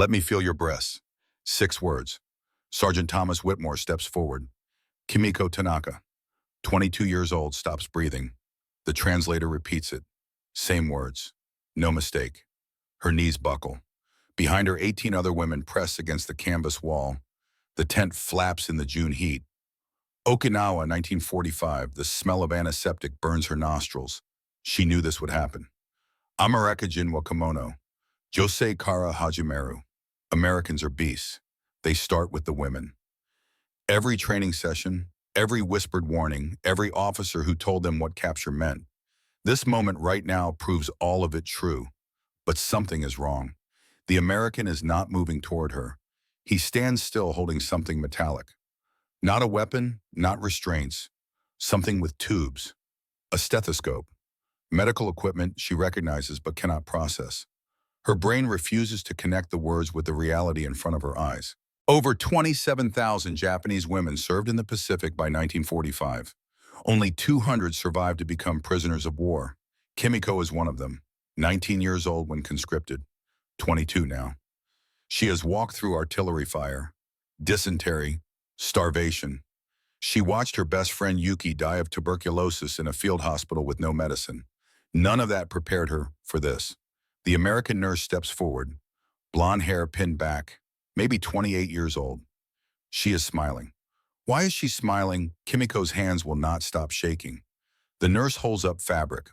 Let me feel your breasts. 6 words. Sergeant Thomas Whitmore steps forward. Kimiko Tanaka, 22 years old, stops breathing. The translator repeats it. Same words. No mistake. Her knees buckle. Behind her, 18 other women press against the canvas wall. The tent flaps in the June heat. Okinawa, 1945. The smell of antiseptic burns her nostrils. She knew this would happen. Amareka Jinwa Kimono. Josei Kara Hajimeru. Americans are beasts. They start with the women. Every training session, every whispered warning, every officer who told them what capture meant. This moment right now proves all of it true. But something is wrong. The American is not moving toward her. He stands still holding something metallic. Not a weapon, not restraints. Something with tubes. A stethoscope. Medical equipment she recognizes but cannot process. Her brain refuses to connect the words with the reality in front of her eyes. Over 27,000 Japanese women served in the Pacific by 1945. Only 200 survived to become prisoners of war. Kimiko is one of them, 19 years old when conscripted, 22 now. She has walked through artillery fire, dysentery, starvation. She watched her best friend Yuki die of tuberculosis in a field hospital with no medicine. None of that prepared her for this. The American nurse steps forward, blonde hair pinned back, maybe 28 years old. She is smiling. Why is she smiling? Kimiko's hands will not stop shaking. The nurse holds up fabric.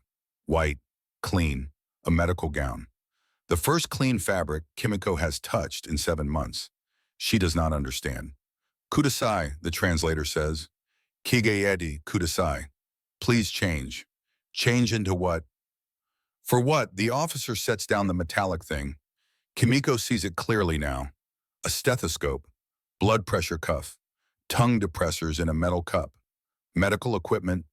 White, clean, a medical gown. The first clean fabric Kimiko has touched in 7 months. She does not understand. Kudasai, the translator says. Kigeedi kudasai. Please change. Change into what? For what? The officer sets down the metallic thing. Kimiko sees it clearly now. A stethoscope, blood pressure cuff, tongue depressors in a metal cup, medical equipment,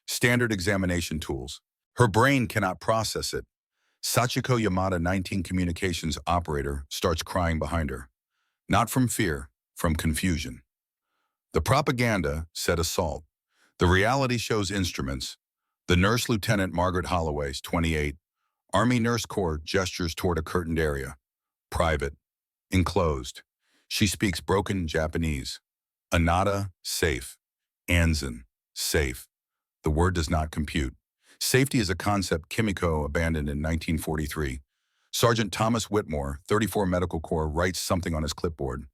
standard examination tools. Her brain cannot process it. Sachiko Yamada, 19 communications operator, starts crying behind her. Not from fear, from confusion. The propaganda said assault. The reality shows instruments. The nurse Lieutenant Margaret Holloway, 28, Army Nurse Corps, gestures toward a curtained area. Private. Enclosed. She speaks broken Japanese. Anada, safe. Anzen, safe. The word does not compute. Safety is a concept Kimiko abandoned in 1943. Sergeant Thomas Whitmore, 34 Medical Corps, writes something on his clipboard.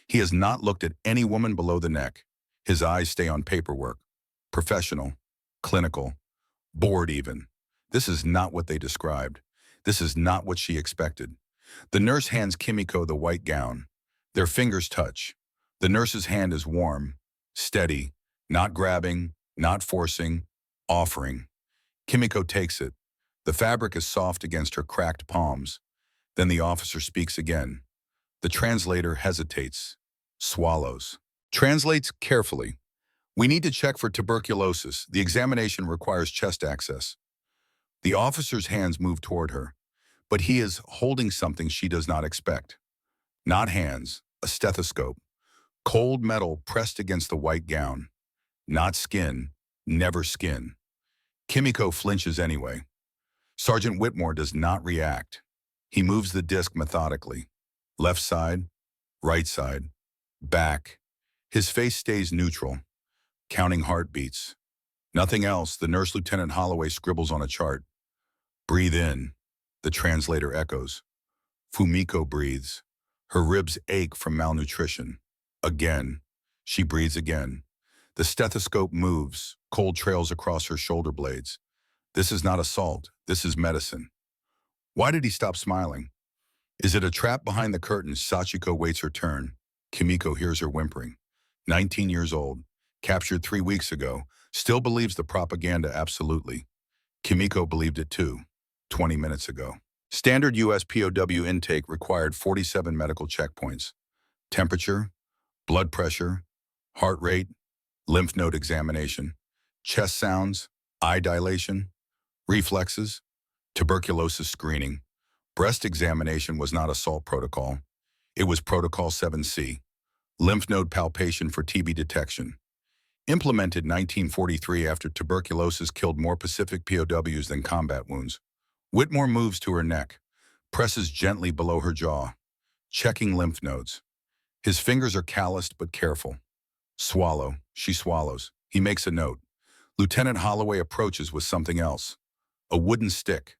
He has not looked at any woman below the neck. His eyes stay on paperwork. Professional, clinical, bored even. This is not what they described. This is not what she expected. The nurse hands Kimiko the white gown. Their fingers touch. The nurse's hand is warm, steady, not grabbing, not forcing, offering. Kimiko takes it. The fabric is soft against her cracked palms. Then the officer speaks again. The translator hesitates, swallows, translates carefully. We need to check for tuberculosis. The examination requires chest access. The officer's hands move toward her, but he is holding something she does not expect. Not hands, a stethoscope. Cold metal pressed against the white gown. Not skin, never skin. Kimiko flinches anyway. Sergeant Whitmore does not react. He moves the disc methodically. Left side, right side, back. His face stays neutral, counting heartbeats. Nothing else. The nurse Lieutenant Holloway scribbles on a chart. Breathe in, the translator echoes. Fumiko breathes. Her ribs ache from malnutrition. Again, she breathes again. The stethoscope moves, cold trails across her shoulder blades. This is not assault, this is medicine. Why did he stop smiling? Is it a trap behind the curtains? Sachiko waits her turn. Kimiko hears her whimpering. 19 years old, captured 3 weeks ago, still believes the propaganda absolutely. Kimiko believed it too, 20 minutes ago. Standard U.S. POW intake required 47 medical checkpoints. Temperature, blood pressure, heart rate, lymph node examination, chest sounds, eye dilation, reflexes, tuberculosis screening. Breast examination was not assault protocol. It was Protocol 7C, lymph node palpation for TB detection. Implemented 1943 after tuberculosis killed more Pacific POWs than combat wounds. Whitmore moves to her neck, presses gently below her jaw. checking lymph nodes. His fingers are calloused but careful. Swallow. She swallows. He makes a note. Lieutenant Holloway approaches with something else. A wooden stick.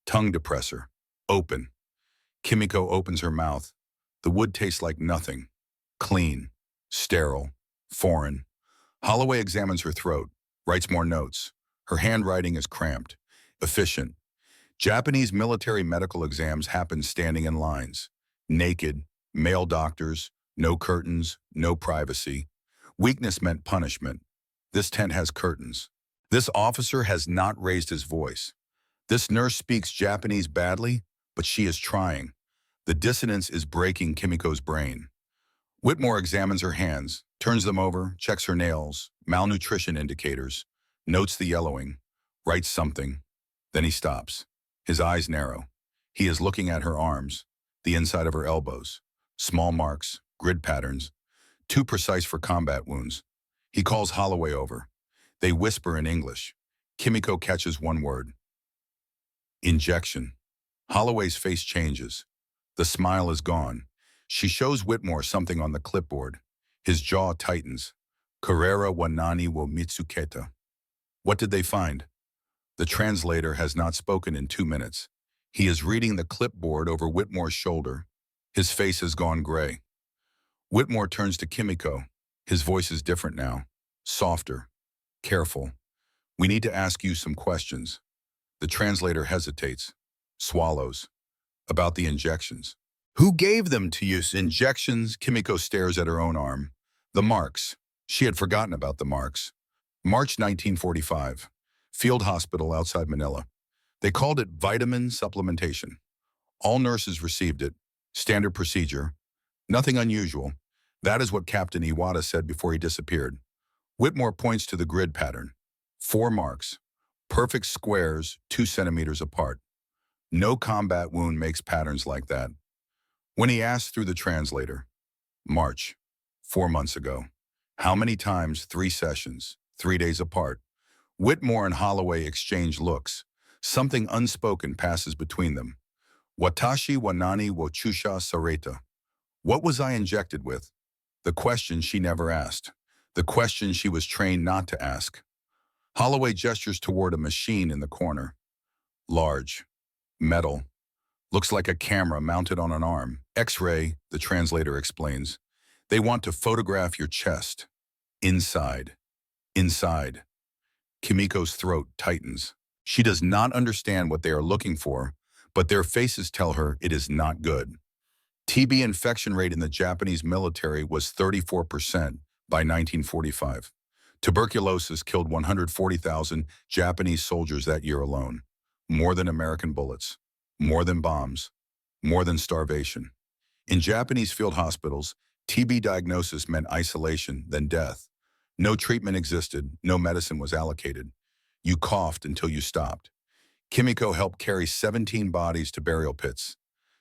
Tongue depressor. Open. Kimiko opens her mouth. The wood tastes like nothing. Clean. Sterile. Foreign. Holloway examines her throat. Writes more notes. Her handwriting is cramped. Efficient. Japanese military medical exams happen standing in lines. Naked. Male doctors. No curtains. No privacy. Weakness meant punishment. This tent has curtains. This officer has not raised his voice. This nurse speaks Japanese badly, but she is trying. The dissonance is breaking Kimiko's brain. Whitmore examines her hands, turns them over, checks her nails, malnutrition indicators, notes the yellowing, writes something. Then he stops. His eyes narrow. He is looking at her arms, the inside of her elbows. Small marks, grid patterns, too precise for combat wounds. He calls Holloway over. They whisper in English. Kimiko catches one word. Injection. Holloway's face changes. The smile is gone. She shows Whitmore something on the clipboard. His jaw tightens. Carrera wa nani wo mitsuketa. What did they find? The translator has not spoken in 2 minutes. He is reading the clipboard over Whitmore's shoulder. His face has gone gray. Whitmore turns to Kimiko. His voice is different now. Softer. Careful. We need to ask you some questions. The translator hesitates. Swallows. About the injections. Who gave them to you? Injections? Kimiko stares at her own arm. The marks. She had forgotten about the marks. March 1945. Field hospital outside Manila. They called it vitamin supplementation. All nurses received it. Standard procedure. Nothing unusual. That is what Captain Iwata said before he disappeared. Whitmore points to the grid pattern. 4 marks. Perfect squares, 2 centimeters apart. No combat wound makes patterns like that. When he asked through the translator, March, 4 months ago. How many times? 3 sessions, 3 days apart. Whitmore and Holloway exchange looks. Something unspoken passes between them. Watashi wa nani wo chusha sareta. What was I injected with? The question she never asked. The question she was trained not to ask. Holloway gestures toward a machine in the corner. Large. Metal. Looks like a camera mounted on an arm. X-ray, the translator explains. They want to photograph your chest. Inside. Inside. Kimiko's throat tightens. She does not understand what they are looking for, but their faces tell her it is not good. TB infection rate in the Japanese military was 34% by 1945. Tuberculosis killed 140,000 Japanese soldiers that year alone. More than American bullets. More than bombs. More than starvation. In Japanese field hospitals, TB diagnosis meant isolation, then death. No treatment existed, no medicine was allocated. You coughed until you stopped. Kimiko helped carry 17 bodies to burial pits.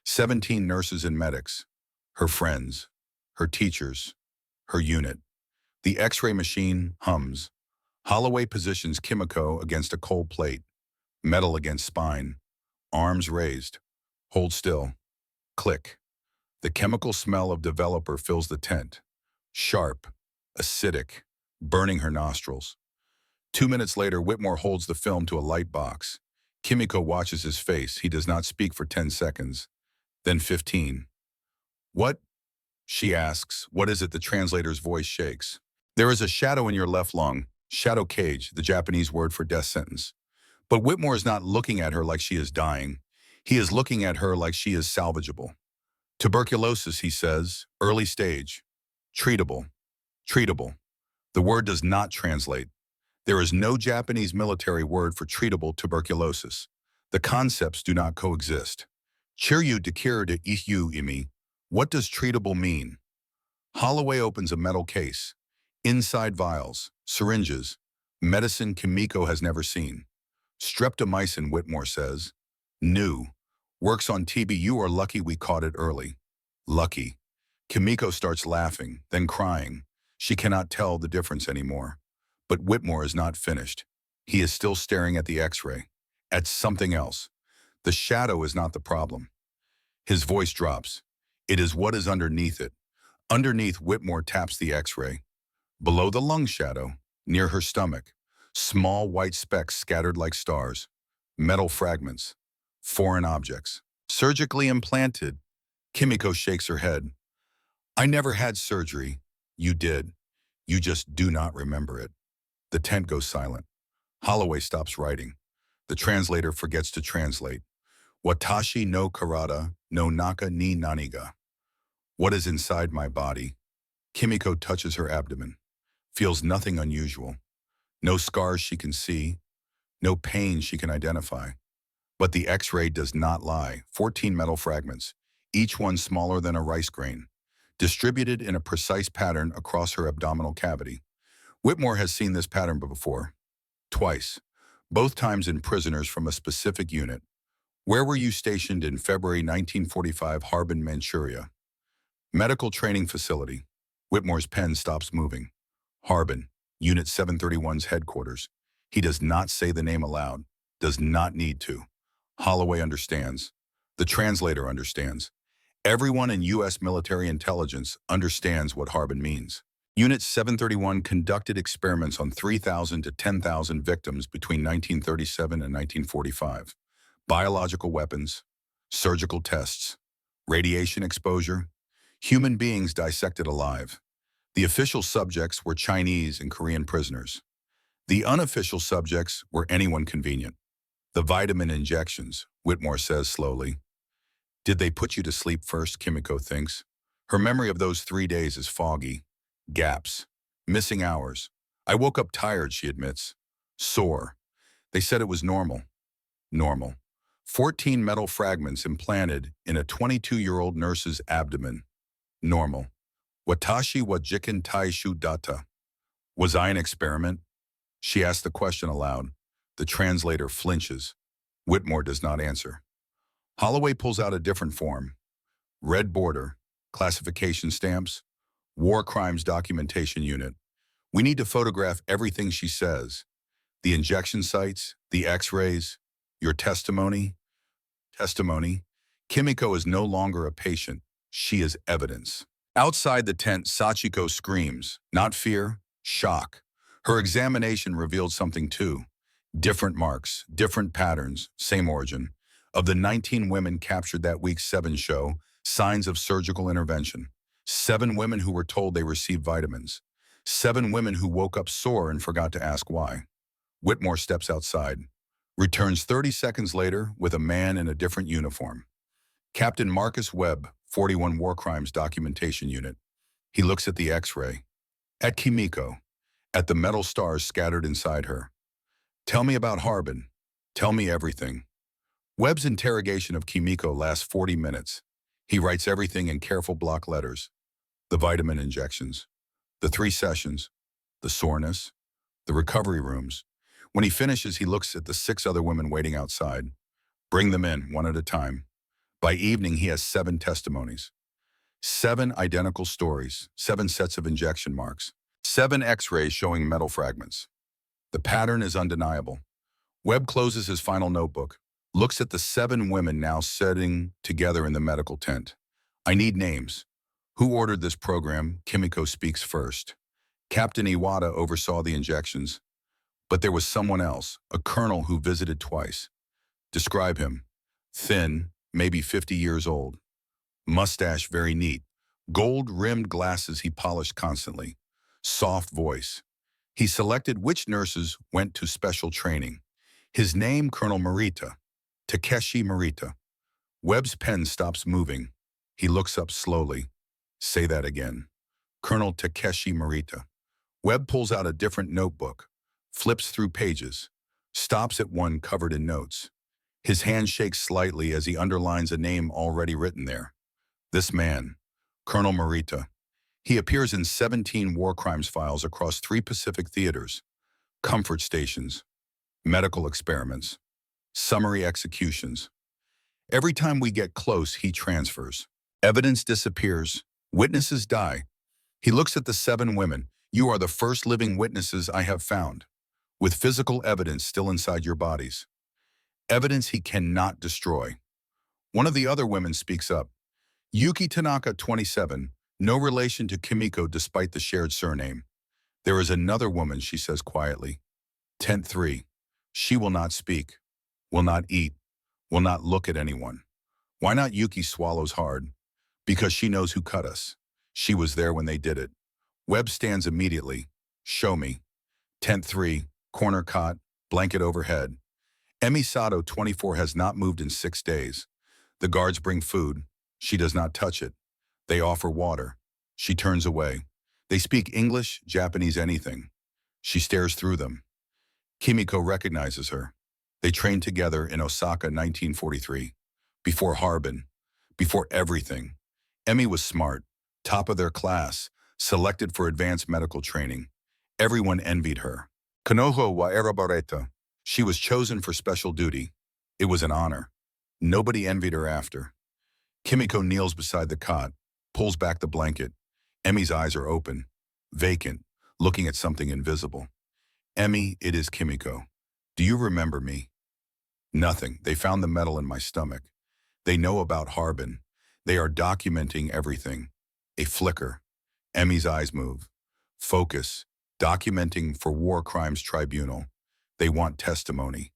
17 nurses and medics. Her friends. Her teachers. Her unit. The X-ray machine hums. Holloway positions Kimiko against a cold plate. Metal against spine. Arms raised. Hold still. Click. The chemical smell of developer fills the tent. Sharp. Acidic. Burning her nostrils. 2 minutes later, Whitmore holds the film to a light box. Kimiko watches his face. He does not speak for 10 seconds. Then 15. What? She asks. What is it? The translator's voice shakes. There is a shadow in your left lung. Shadow cage, the Japanese word for death sentence. But Whitmore is not looking at her like she is dying. He is looking at her like she is salvageable. Tuberculosis, he says. Early stage. Treatable. Treatable. The word does not translate. There is no Japanese military word for treatable tuberculosis. The concepts do not coexist. Chiryu dekira de ihyu imi. What does treatable mean? Holloway opens a metal case. Inside vials, syringes, medicine Kimiko has never seen. Streptomycin, Whitmore says. New. Works on TB. You are lucky we caught it early. Lucky. Kimiko starts laughing, then crying. She cannot tell the difference anymore. But Whitmore is not finished. He is still staring at the X-ray. At something else. The shadow is not the problem. His voice drops. It is what is underneath it. Underneath, Whitmore taps the X-ray. Below the lung shadow, near her stomach, small white specks scattered like stars, metal fragments, foreign objects. Surgically implanted. Kimiko shakes her head. I never had surgery. You did. You just do not remember it. The tent goes silent. Holloway stops writing. The translator forgets to translate. Watashi no karada no naka ni naniga. What is inside my body? Kimiko touches her abdomen. Feels nothing unusual. No scars she can see. No pain she can identify. But the X-ray does not lie. 14 metal fragments, each one smaller than a rice grain, distributed in a precise pattern across her abdominal cavity. Whitmore has seen this pattern before. Twice. Both times in prisoners from a specific unit. Where were you stationed in February 1945, Harbin, Manchuria? Medical Training Facility. Whitmore's pen stops moving. Harbin, Unit 731's headquarters. He does not say the name aloud. Does not need to. Holloway understands. The translator understands. Everyone in U.S. military intelligence understands what Harbin means. Unit 731 conducted experiments on 3,000 to 10,000 victims between 1937 and 1945. Biological weapons, surgical tests, radiation exposure, human beings dissected alive. The official subjects were Chinese and Korean prisoners. The unofficial subjects were anyone convenient. The vitamin injections, Whitmore says slowly. Did they put you to sleep first, Kimiko thinks. Her memory of those 3 days is foggy. Gaps. Missing hours. I woke up tired, she admits. Sore. They said it was normal. Normal. 14 metal fragments implanted in a 22-year-old nurse's abdomen. Normal. Watashi wa jiken taishu data. Was I an experiment? She asked the question aloud. The translator flinches. Whitmore does not answer. Holloway pulls out a different form. Red border, classification stamps, War Crimes Documentation Unit. We need to photograph everything she says. The injection sites, the X-rays, your testimony. Testimony. Kimiko is no longer a patient. She is evidence. Outside the tent, Sachiko screams. Not fear, shock. Her examination revealed something too. Different marks, different patterns, same origin. Of the 19 women captured that week's 7 show, signs of surgical intervention. 7 women who were told they received vitamins. 7 women who woke up sore and forgot to ask why. Whitmore steps outside. Returns 30 seconds later with a man in a different uniform. Captain Marcus Webb, 41 War Crimes Documentation Unit. He looks at the X-ray. At Kimiko. At the metal stars scattered inside her. Tell me about Harbin. Tell me everything. Webb's interrogation of Kimiko lasts 40 minutes. He writes everything in careful block letters. The vitamin injections. The 3 sessions. The soreness. The recovery rooms. When he finishes, he looks at the 6 other women waiting outside. Bring them in, one at a time. By evening, he has 7 testimonies. 7 identical stories, 7 sets of injection marks, 7 X-rays showing metal fragments. The pattern is undeniable. Webb closes his final notebook, looks at the 7 women now sitting together in the medical tent. I need names. Who ordered this program? Kimiko speaks first. Captain Iwata oversaw the injections. But there was someone else, a colonel who visited twice. Describe him. Thin, maybe 50 years old. Mustache very neat. Gold-rimmed glasses he polished constantly. Soft voice. He selected which nurses went to special training. His name, Colonel Marita. Takeshi Marita. Webb's pen stops moving. He looks up slowly. Say that again. Colonel Takeshi Marita. Webb pulls out a different notebook, flips through pages, stops at one covered in notes. His hand shakes slightly as he underlines a name already written there. This man, Colonel Marita. He appears in 17 war crimes files across 3 Pacific theaters, comfort stations, medical experiments, summary executions. Every time we get close, he transfers. Evidence disappears. Witnesses die. He looks at the 7 women. You are the first living witnesses I have found, with physical evidence still inside your bodies. Evidence he cannot destroy. One of the other women speaks up. Yuki Tanaka, 27, no relation to Kimiko despite the shared surname. There is another woman, she says quietly. Tent 3. She will not speak, will not eat, will not look at anyone. Why not? Yuki swallows hard. Because she knows who cut us. She was there when they did it. Webb stands immediately. Show me. Tent 3, corner cot, blanket overhead. Emi Sato, 24, has not moved in 6 days. The guards bring food. She does not touch it. They offer water. She turns away. They speak English, Japanese, anything. She stares through them. Kimiko recognizes her. They trained together in Osaka, 1943. Before Harbin. Before everything. Emi was smart, top of their class, selected for advanced medical training. Everyone envied her. Kanoho wa erabareta. She was chosen for special duty. It was an honor. Nobody envied her after. Kimiko kneels beside the cot, pulls back the blanket. Emi's eyes are open, vacant, looking at something invisible. Emi, it is Kimiko. Do you remember me? Nothing. They found the metal in my stomach. They know about Harbin. They are documenting everything. A flicker. Emi's eyes move. Focus. Documenting for War Crimes Tribunal. They want testimony.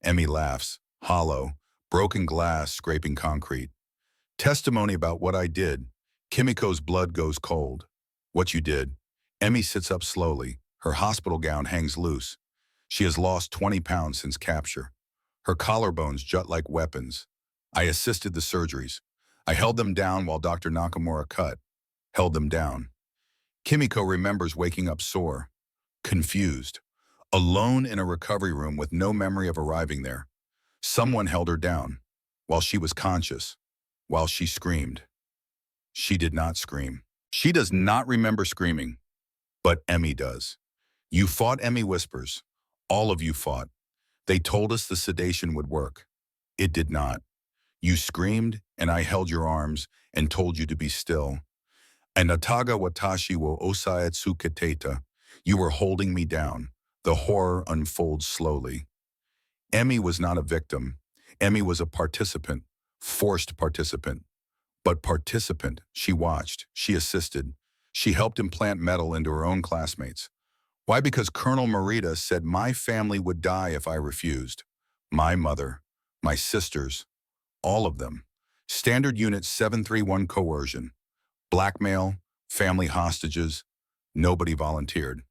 Emi laughs. Hollow. Broken glass scraping concrete. Testimony about what I did. Kimiko's blood goes cold. What you did. Emi sits up slowly. Her hospital gown hangs loose. She has lost 20 pounds since capture. Her collarbones jut like weapons. I assisted the surgeries. I held them down while Dr. Nakamura cut. Held them down. Kimiko remembers waking up sore, confused, alone in a recovery room with no memory of arriving there. Someone held her down, while she was conscious, while she screamed. She did not scream. She does not remember screaming, but Emi does. You fought, Emi whispers. All of you fought. They told us the sedation would work. It did not. You screamed, and I held your arms and told you to be still. And Ataga watashi wo osaetsu kateta. You were holding me down. The horror unfolds slowly. Emi was not a victim. Emi was a participant, forced participant. But participant, she watched, she assisted. She helped implant metal into her own classmates. Why? Because Colonel Marita said my family would die if I refused. My mother, my sisters, all of them. Standard Unit 731 coercion. Blackmail, family hostages. Nobody volunteered.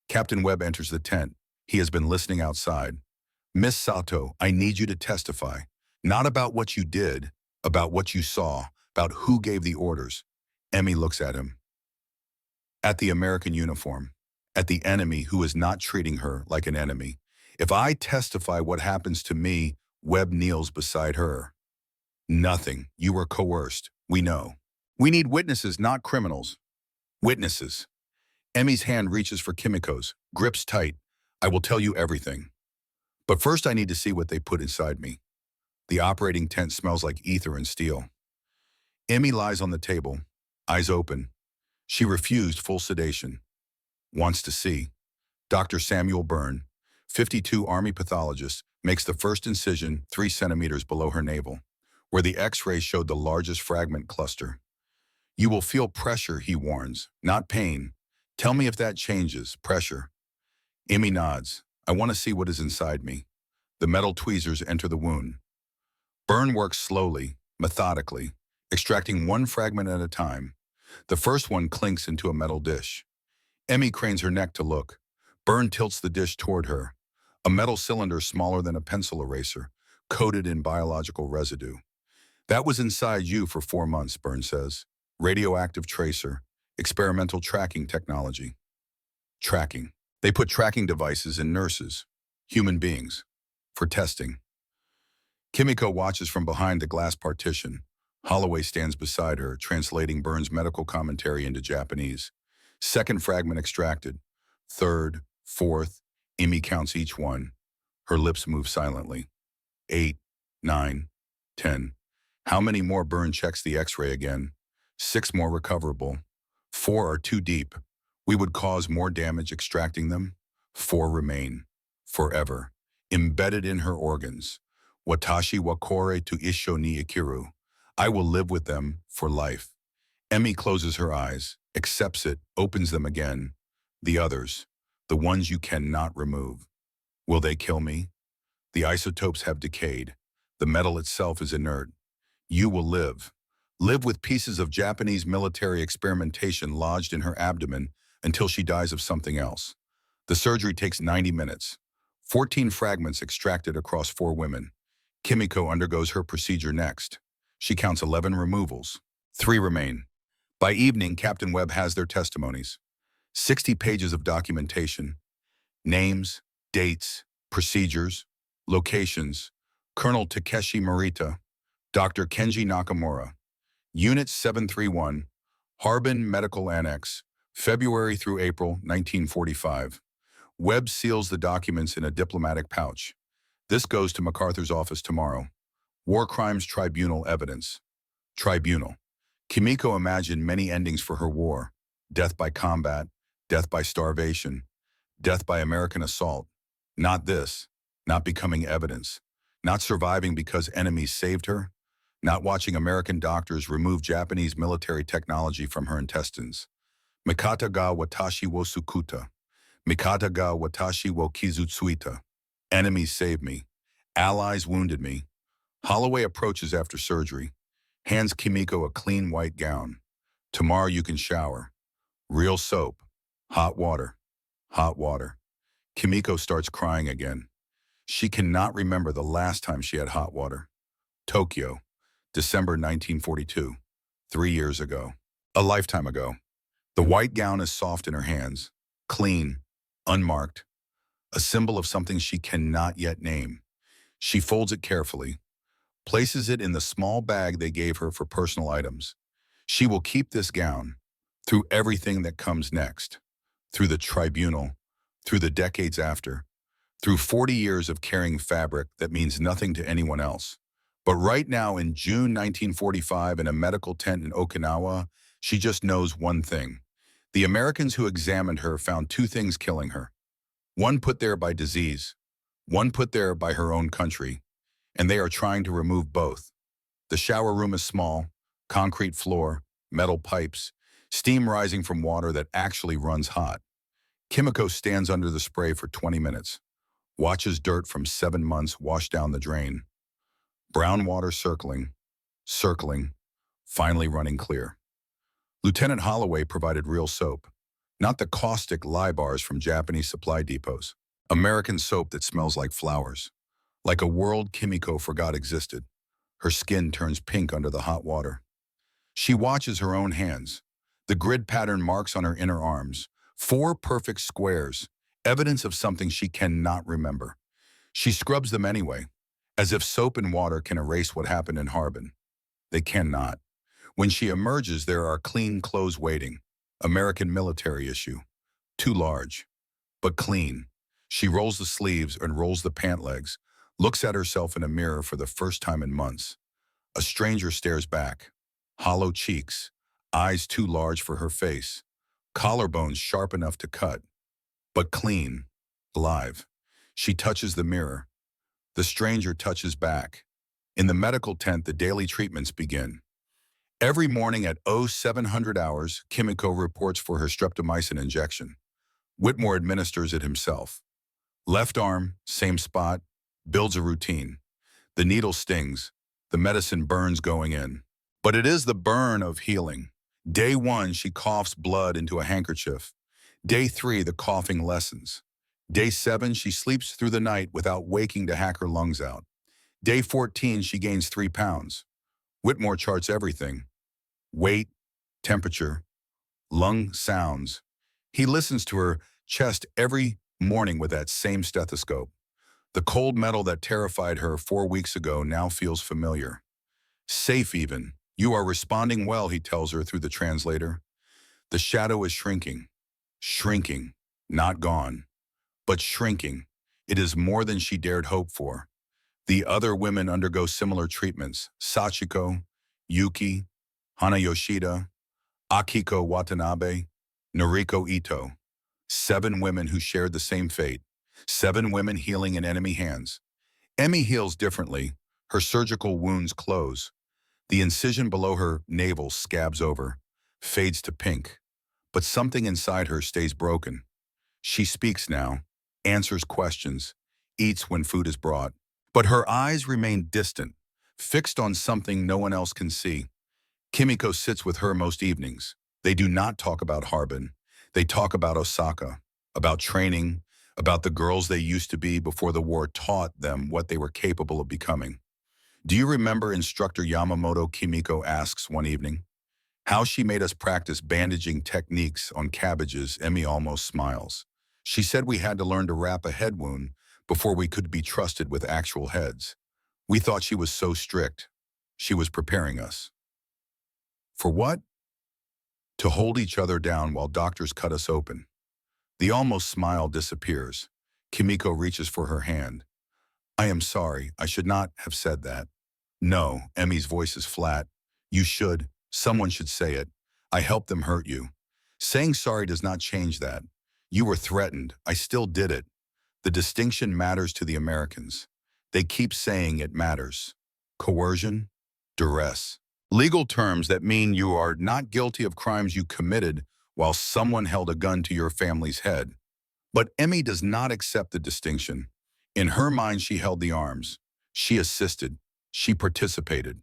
Captain Webb enters the tent. He has been listening outside. Miss Sato, I need you to testify. Not about what you did, about what you saw, about who gave the orders. Emi looks at him. At the American uniform. At the enemy who is not treating her like an enemy. If I testify what happens to me, Webb kneels beside her. Nothing. You were coerced. We know. We need witnesses, not criminals. Witnesses. Emi's hand reaches for Kimiko's, grips tight. I will tell you everything. But first I need to see what they put inside me. The operating tent smells like ether and steel. Emi lies on the table, eyes open. She refused full sedation. Wants to see. Dr. Samuel Byrne, 52 Army pathologist, makes the first incision 3 centimeters below her navel, where the X-ray showed the largest fragment cluster. You will feel pressure, he warns, not pain. Tell me if that changes. Pressure. Emi nods. I want to see what is inside me. The metal tweezers enter the wound. Byrne works slowly, methodically, extracting one fragment at a time. The first one clinks into a metal dish. Emi cranes her neck to look. Byrne tilts the dish toward her. A metal cylinder smaller than a pencil eraser, coated in biological residue. That was inside you for 4 months, Byrne says. Radioactive tracer, experimental tracking technology. Tracking. They put tracking devices in nurses, human beings, for testing. Kimiko watches from behind the glass partition. Holloway stands beside her, translating Byrne's medical commentary into Japanese. Second fragment extracted. Third, fourth, Emi counts each one. Her lips move silently. 8, 9, 10. How many more? Byrne checks the X-ray again. 6 more recoverable. 4 are too deep. We would cause more damage extracting them. 4 remain. Forever. Embedded in her organs. Watashi wa kore to isho ni ikiru. I will live with them for life. Emmy closes her eyes, accepts it, opens them again. The others, the ones you cannot remove. Will they kill me? The isotopes have decayed. The metal itself is inert. You will live. Live with pieces of Japanese military experimentation lodged in her abdomen until she dies of something else. The surgery takes 90 minutes. 14 fragments extracted across 4 women. Kimiko undergoes her procedure next. She counts 11 removals. 3 remain. By evening, Captain Webb has their testimonies. 60 pages of documentation. Names, dates, procedures, locations. Colonel Takeshi Marita, Dr. Kenji Nakamura. Unit 731, Harbin Medical Annex, February through April 1945. Webb seals the documents in a diplomatic pouch. This goes to MacArthur's office tomorrow. War Crimes Tribunal evidence. Tribunal. Kimiko imagined many endings for her war. Death by combat, death by starvation, death by American assault. Not this. Not becoming evidence. Not surviving because enemies saved her. Not watching American doctors remove Japanese military technology from her intestines. Mikata ga watashi wo sukuta. Mikata ga watashi wo kizutsuita. Enemies saved me. Allies wounded me. Holloway approaches after surgery. Hands Kimiko a clean white gown. Tomorrow you can shower. Real soap. Hot water. Hot water. Kimiko starts crying again. She cannot remember the last time she had hot water. Tokyo, December 1942. 3 years ago. A lifetime ago. The white gown is soft in her hands. Clean. Unmarked. A symbol of something she cannot yet name. She folds it carefully. Places it in the small bag they gave her for personal items. She will keep this gown through everything that comes next. Through the tribunal. Through the decades after. Through 40 years of carrying fabric that means nothing to anyone else. But right now in June 1945 in a medical tent in Okinawa, she just knows one thing. The Americans who examined her found 2 things killing her. One put there by disease, one put there by her own country, and they are trying to remove both. The shower room is small, concrete floor, metal pipes, steam rising from water that actually runs hot. Kimiko stands under the spray for 20 minutes. Watches dirt from 7 months wash down the drain. Brown water circling, circling, finally running clear. Lieutenant Holloway provided real soap, not the caustic lye bars from Japanese supply depots. American soap that smells like flowers, like a world Kimiko forgot existed. Her skin turns pink under the hot water. She watches her own hands, the grid pattern marks on her inner arms, 4 perfect squares, evidence of something she cannot remember. She scrubs them anyway, as if soap and water can erase what happened in Harbin. They cannot. When she emerges, there are clean clothes waiting. American military issue. Too large, but clean. She rolls the sleeves and rolls the pant legs, looks at herself in a mirror for the first time in months. A stranger stares back. Hollow cheeks, eyes too large for her face, collarbones sharp enough to cut, but clean, alive. She touches the mirror. The stranger touches back. In the medical tent, the daily treatments begin. Every morning at 0700 hours, Kimiko reports for her streptomycin injection. Whitmore administers it himself. Left arm, same spot, builds a routine. The needle stings. The medicine burns going in. But it is the burn of healing. Day 1, she coughs blood into a handkerchief. Day 3, the coughing lessens. Day 7, she sleeps through the night without waking to hack her lungs out. Day 14, she gains 3 pounds. Whitmore charts everything. Weight, temperature, lung sounds. He listens to her chest every morning with that same stethoscope. The cold metal that terrified her 4 weeks ago now feels familiar. Safe even. You are responding well, he tells her through the translator. The shadow is shrinking. Shrinking. Not gone. But shrinking. It is more than she dared hope for. The other women undergo similar treatments. Sachiko, Yuki, Hana Yoshida, Akiko Watanabe, Noriko Ito. 7 women who shared the same fate. 7 women healing in enemy hands. Emmy heals differently. Her surgical wounds close. The incision below her navel scabs over, fades to pink, but something inside her stays broken. She speaks now, answers questions, eats when food is brought. But her eyes remain distant, fixed on something no one else can see. Kimiko sits with her most evenings. They do not talk about Harbin. They talk about Osaka, about training, about the girls they used to be before the war taught them what they were capable of becoming. Do you remember instructor Yamamoto? Kimiko asks one evening. How she made us practice bandaging techniques on cabbages. Emmy almost smiles. She said we had to learn to wrap a head wound before we could be trusted with actual heads. We thought she was so strict. She was preparing us. For what? To hold each other down while doctors cut us open. The almost smile disappears. Kimiko reaches for her hand. I am sorry, I should not have said that. No, Emmy's voice is flat. You should. Someone should say it. I helped them hurt you. Saying sorry does not change that. You were threatened. I still did it. The distinction matters to the Americans. They keep saying it matters. Coercion, duress. Legal terms that mean you are not guilty of crimes you committed while someone held a gun to your family's head. But Emmy does not accept the distinction. In her mind, she held the arms. She assisted. She participated.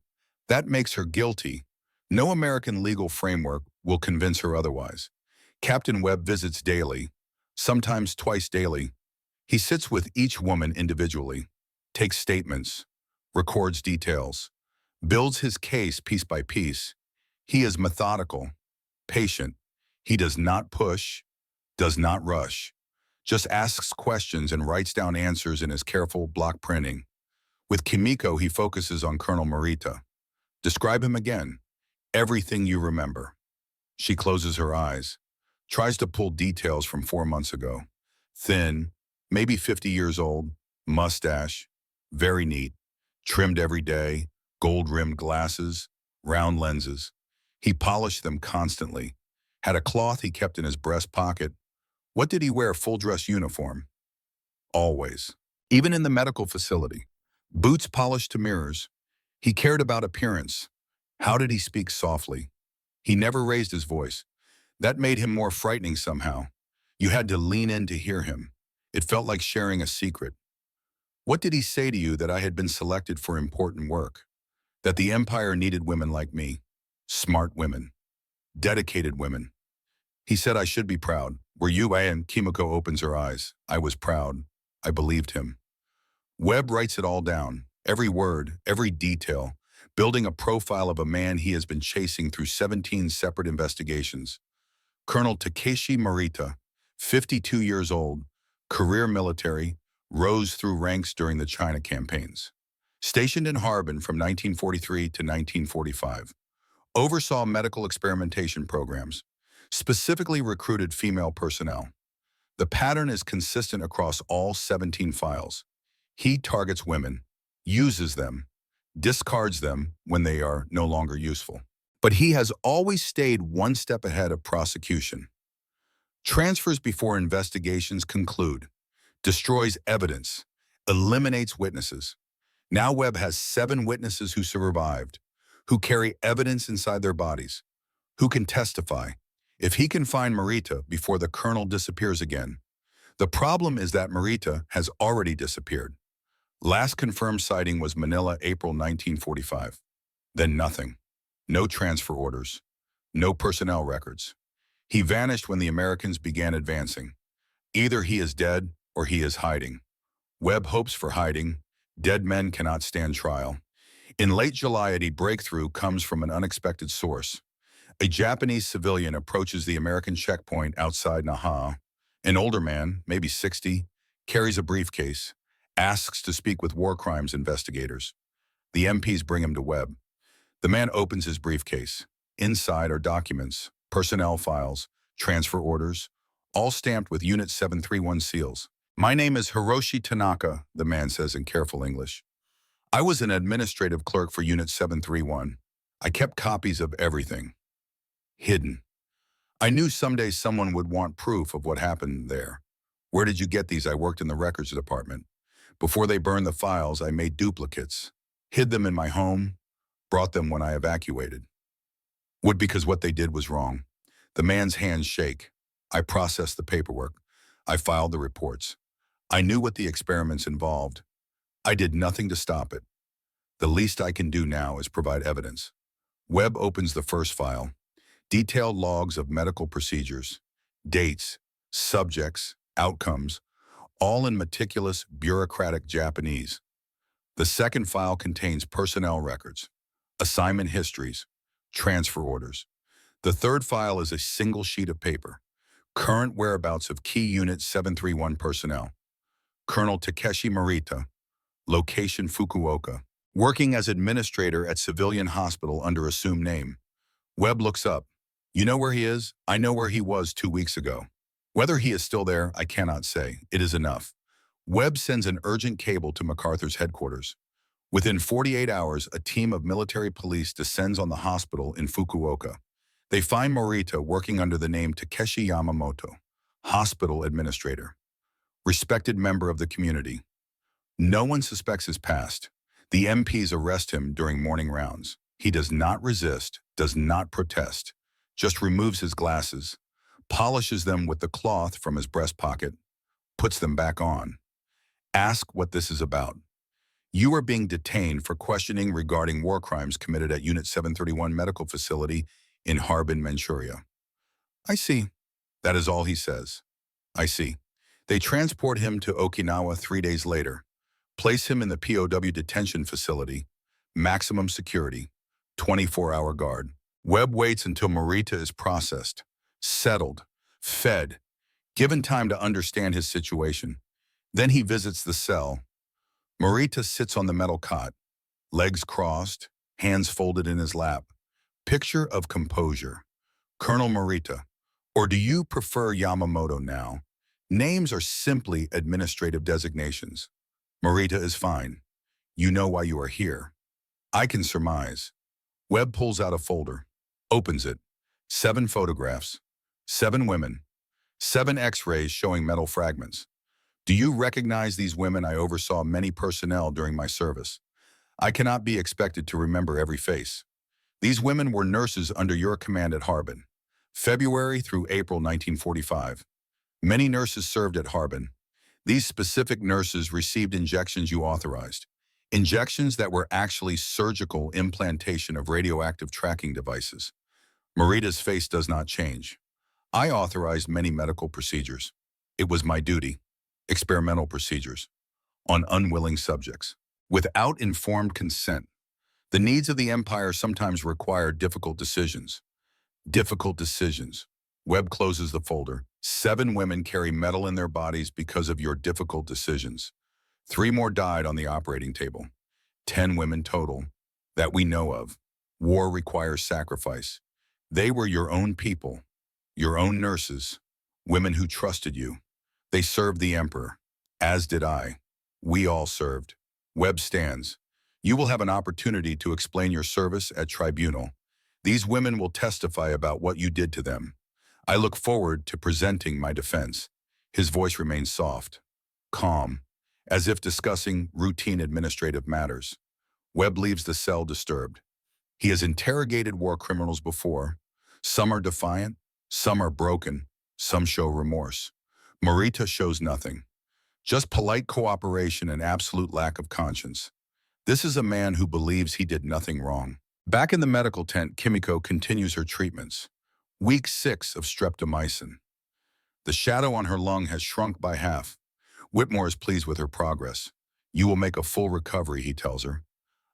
That makes her guilty. No American legal framework will convince her otherwise. Captain Webb visits daily, sometimes twice daily. He sits with each woman individually, takes statements, records details, builds his case piece by piece. He is methodical, patient. He does not push, does not rush, just asks questions and writes down answers in his careful block printing. With Kimiko, he focuses on Colonel Marita. Describe him again. Everything you remember. She closes her eyes, tries to pull details from 4 months ago. Thin, maybe 50 years old, mustache, very neat, trimmed every day, gold-rimmed glasses, round lenses. He polished them constantly. Had a cloth he kept in his breast pocket. What did he wear? Full dress uniform. Always. Even in the medical facility. Boots polished to mirrors. He cared about appearance. How did he speak softly? He never raised his voice. That made him more frightening somehow. You had to lean in to hear him. It felt like sharing a secret. What did he say to you? That I had been selected for important work? That the empire needed women like me? Smart women. Dedicated women. He said I should be proud. Were you? And Kimiko opens her eyes. I was proud. I believed him. Webb writes it all down. Every word, every detail. Building a profile of a man he has been chasing through 17 separate investigations. Colonel Takeshi Marita, 52 years old, career military, rose through ranks during the China campaigns. Stationed in Harbin from 1943 to 1945. Oversaw medical experimentation programs. Specifically recruited female personnel. The pattern is consistent across all 17 files. He targets women, uses them, discards them when they are no longer useful. But he has always stayed one step ahead of prosecution. Transfers before investigations conclude, destroys evidence, eliminates witnesses. Now Webb has 7 witnesses who survived, who carry evidence inside their bodies, who can testify. If he can find Marita before the colonel disappears again. The problem is that Marita has already disappeared. Last confirmed sighting was Manila, April 1945. Then nothing. No transfer orders. No personnel records. He vanished when the Americans began advancing. Either he is dead or he is hiding. Webb hopes for hiding. Dead men cannot stand trial. In late July, a breakthrough comes from an unexpected source. A Japanese civilian approaches the American checkpoint outside Naha. An older man, maybe 60, carries a briefcase, asks to speak with war crimes investigators. The MPs bring him to Webb. The man opens his briefcase. Inside are documents, personnel files, transfer orders, all stamped with Unit 731 seals. My name is Hiroshi Tanaka, the man says in careful English. I was an administrative clerk for Unit 731. I kept copies of everything. Hidden. I knew someday someone would want proof of what happened there. Where did you get these? I worked in the records department. Before they burned the files, I made duplicates, hid them in my home. Brought them when I evacuated. Would because what they did was wrong. The man's hands shake. I processed the paperwork. I filed the reports. I knew what the experiments involved. I did nothing to stop it. The least I can do now is provide evidence. Webb opens the first file. Detailed logs of medical procedures, dates, subjects, outcomes, all in meticulous, bureaucratic Japanese. The second file contains personnel records, assignment histories, transfer orders. The third file is a single sheet of paper. Current whereabouts of key Unit 731 personnel. Colonel Takeshi Marita, location Fukuoka, working as administrator at civilian hospital under assumed name. Webb looks up. You know where he is? I know where he was 2 weeks ago. Whether he is still there, I cannot say. It is enough. Webb sends an urgent cable to MacArthur's headquarters. Within 48 hours, a team of military police descends on the hospital in Fukuoka. They find Marita working under the name Takeshi Yamamoto, hospital administrator, respected member of the community. No one suspects his past. The MPs arrest him during morning rounds. He does not resist, does not protest, just removes his glasses, polishes them with the cloth from his breast pocket, puts them back on. Ask what this is about. You are being detained for questioning regarding war crimes committed at Unit 731 Medical Facility in Harbin, Manchuria. I see. That is all he says. I see. They transport him to Okinawa 3 days later, place him in the POW detention facility, maximum security, 24-hour guard. Webb waits until Marita is processed, settled, fed, given time to understand his situation. Then he visits the cell. Marita sits on the metal cot, legs crossed, hands folded in his lap. Picture of composure. Colonel Marita, or do you prefer Yamamoto now? Names are simply administrative designations. Marita is fine. You know why you are here. I can surmise. Webb pulls out a folder, opens it. 7 photographs, 7 women, 7 x-rays showing metal fragments. Do you recognize these women? I oversaw many personnel during my service. I cannot be expected to remember every face. These women were nurses under your command at Harbin, February through April 1945. Many nurses served at Harbin. These specific nurses received injections you authorized, injections that were actually surgical implantation of radioactive tracking devices. Marita's face does not change. I authorized many medical procedures. It was my duty. Experimental procedures on unwilling subjects, without informed consent. The needs of the empire sometimes require difficult decisions. Difficult decisions. Webb closes the folder. 7 women carry metal in their bodies because of your difficult decisions. 3 more died on the operating table. 10 women total that we know of. War requires sacrifice. They were your own people, your own nurses, women who trusted you. They served the emperor, as did I. We all served. Webb stands. You will have an opportunity to explain your service at Tribunal. These women will testify about what you did to them. I look forward to presenting my defense. His voice remains soft, calm, as if discussing routine administrative matters. Webb leaves the cell disturbed. He has interrogated war criminals before. Some are defiant, some are broken, some show remorse. Marita shows nothing, just polite cooperation and absolute lack of conscience. This is a man who believes he did nothing wrong. Back in the medical tent, Kimiko continues her treatments. Week 6 of streptomycin. The shadow on her lung has shrunk by half. Whitmore is pleased with her progress. You will make a full recovery, he tells her.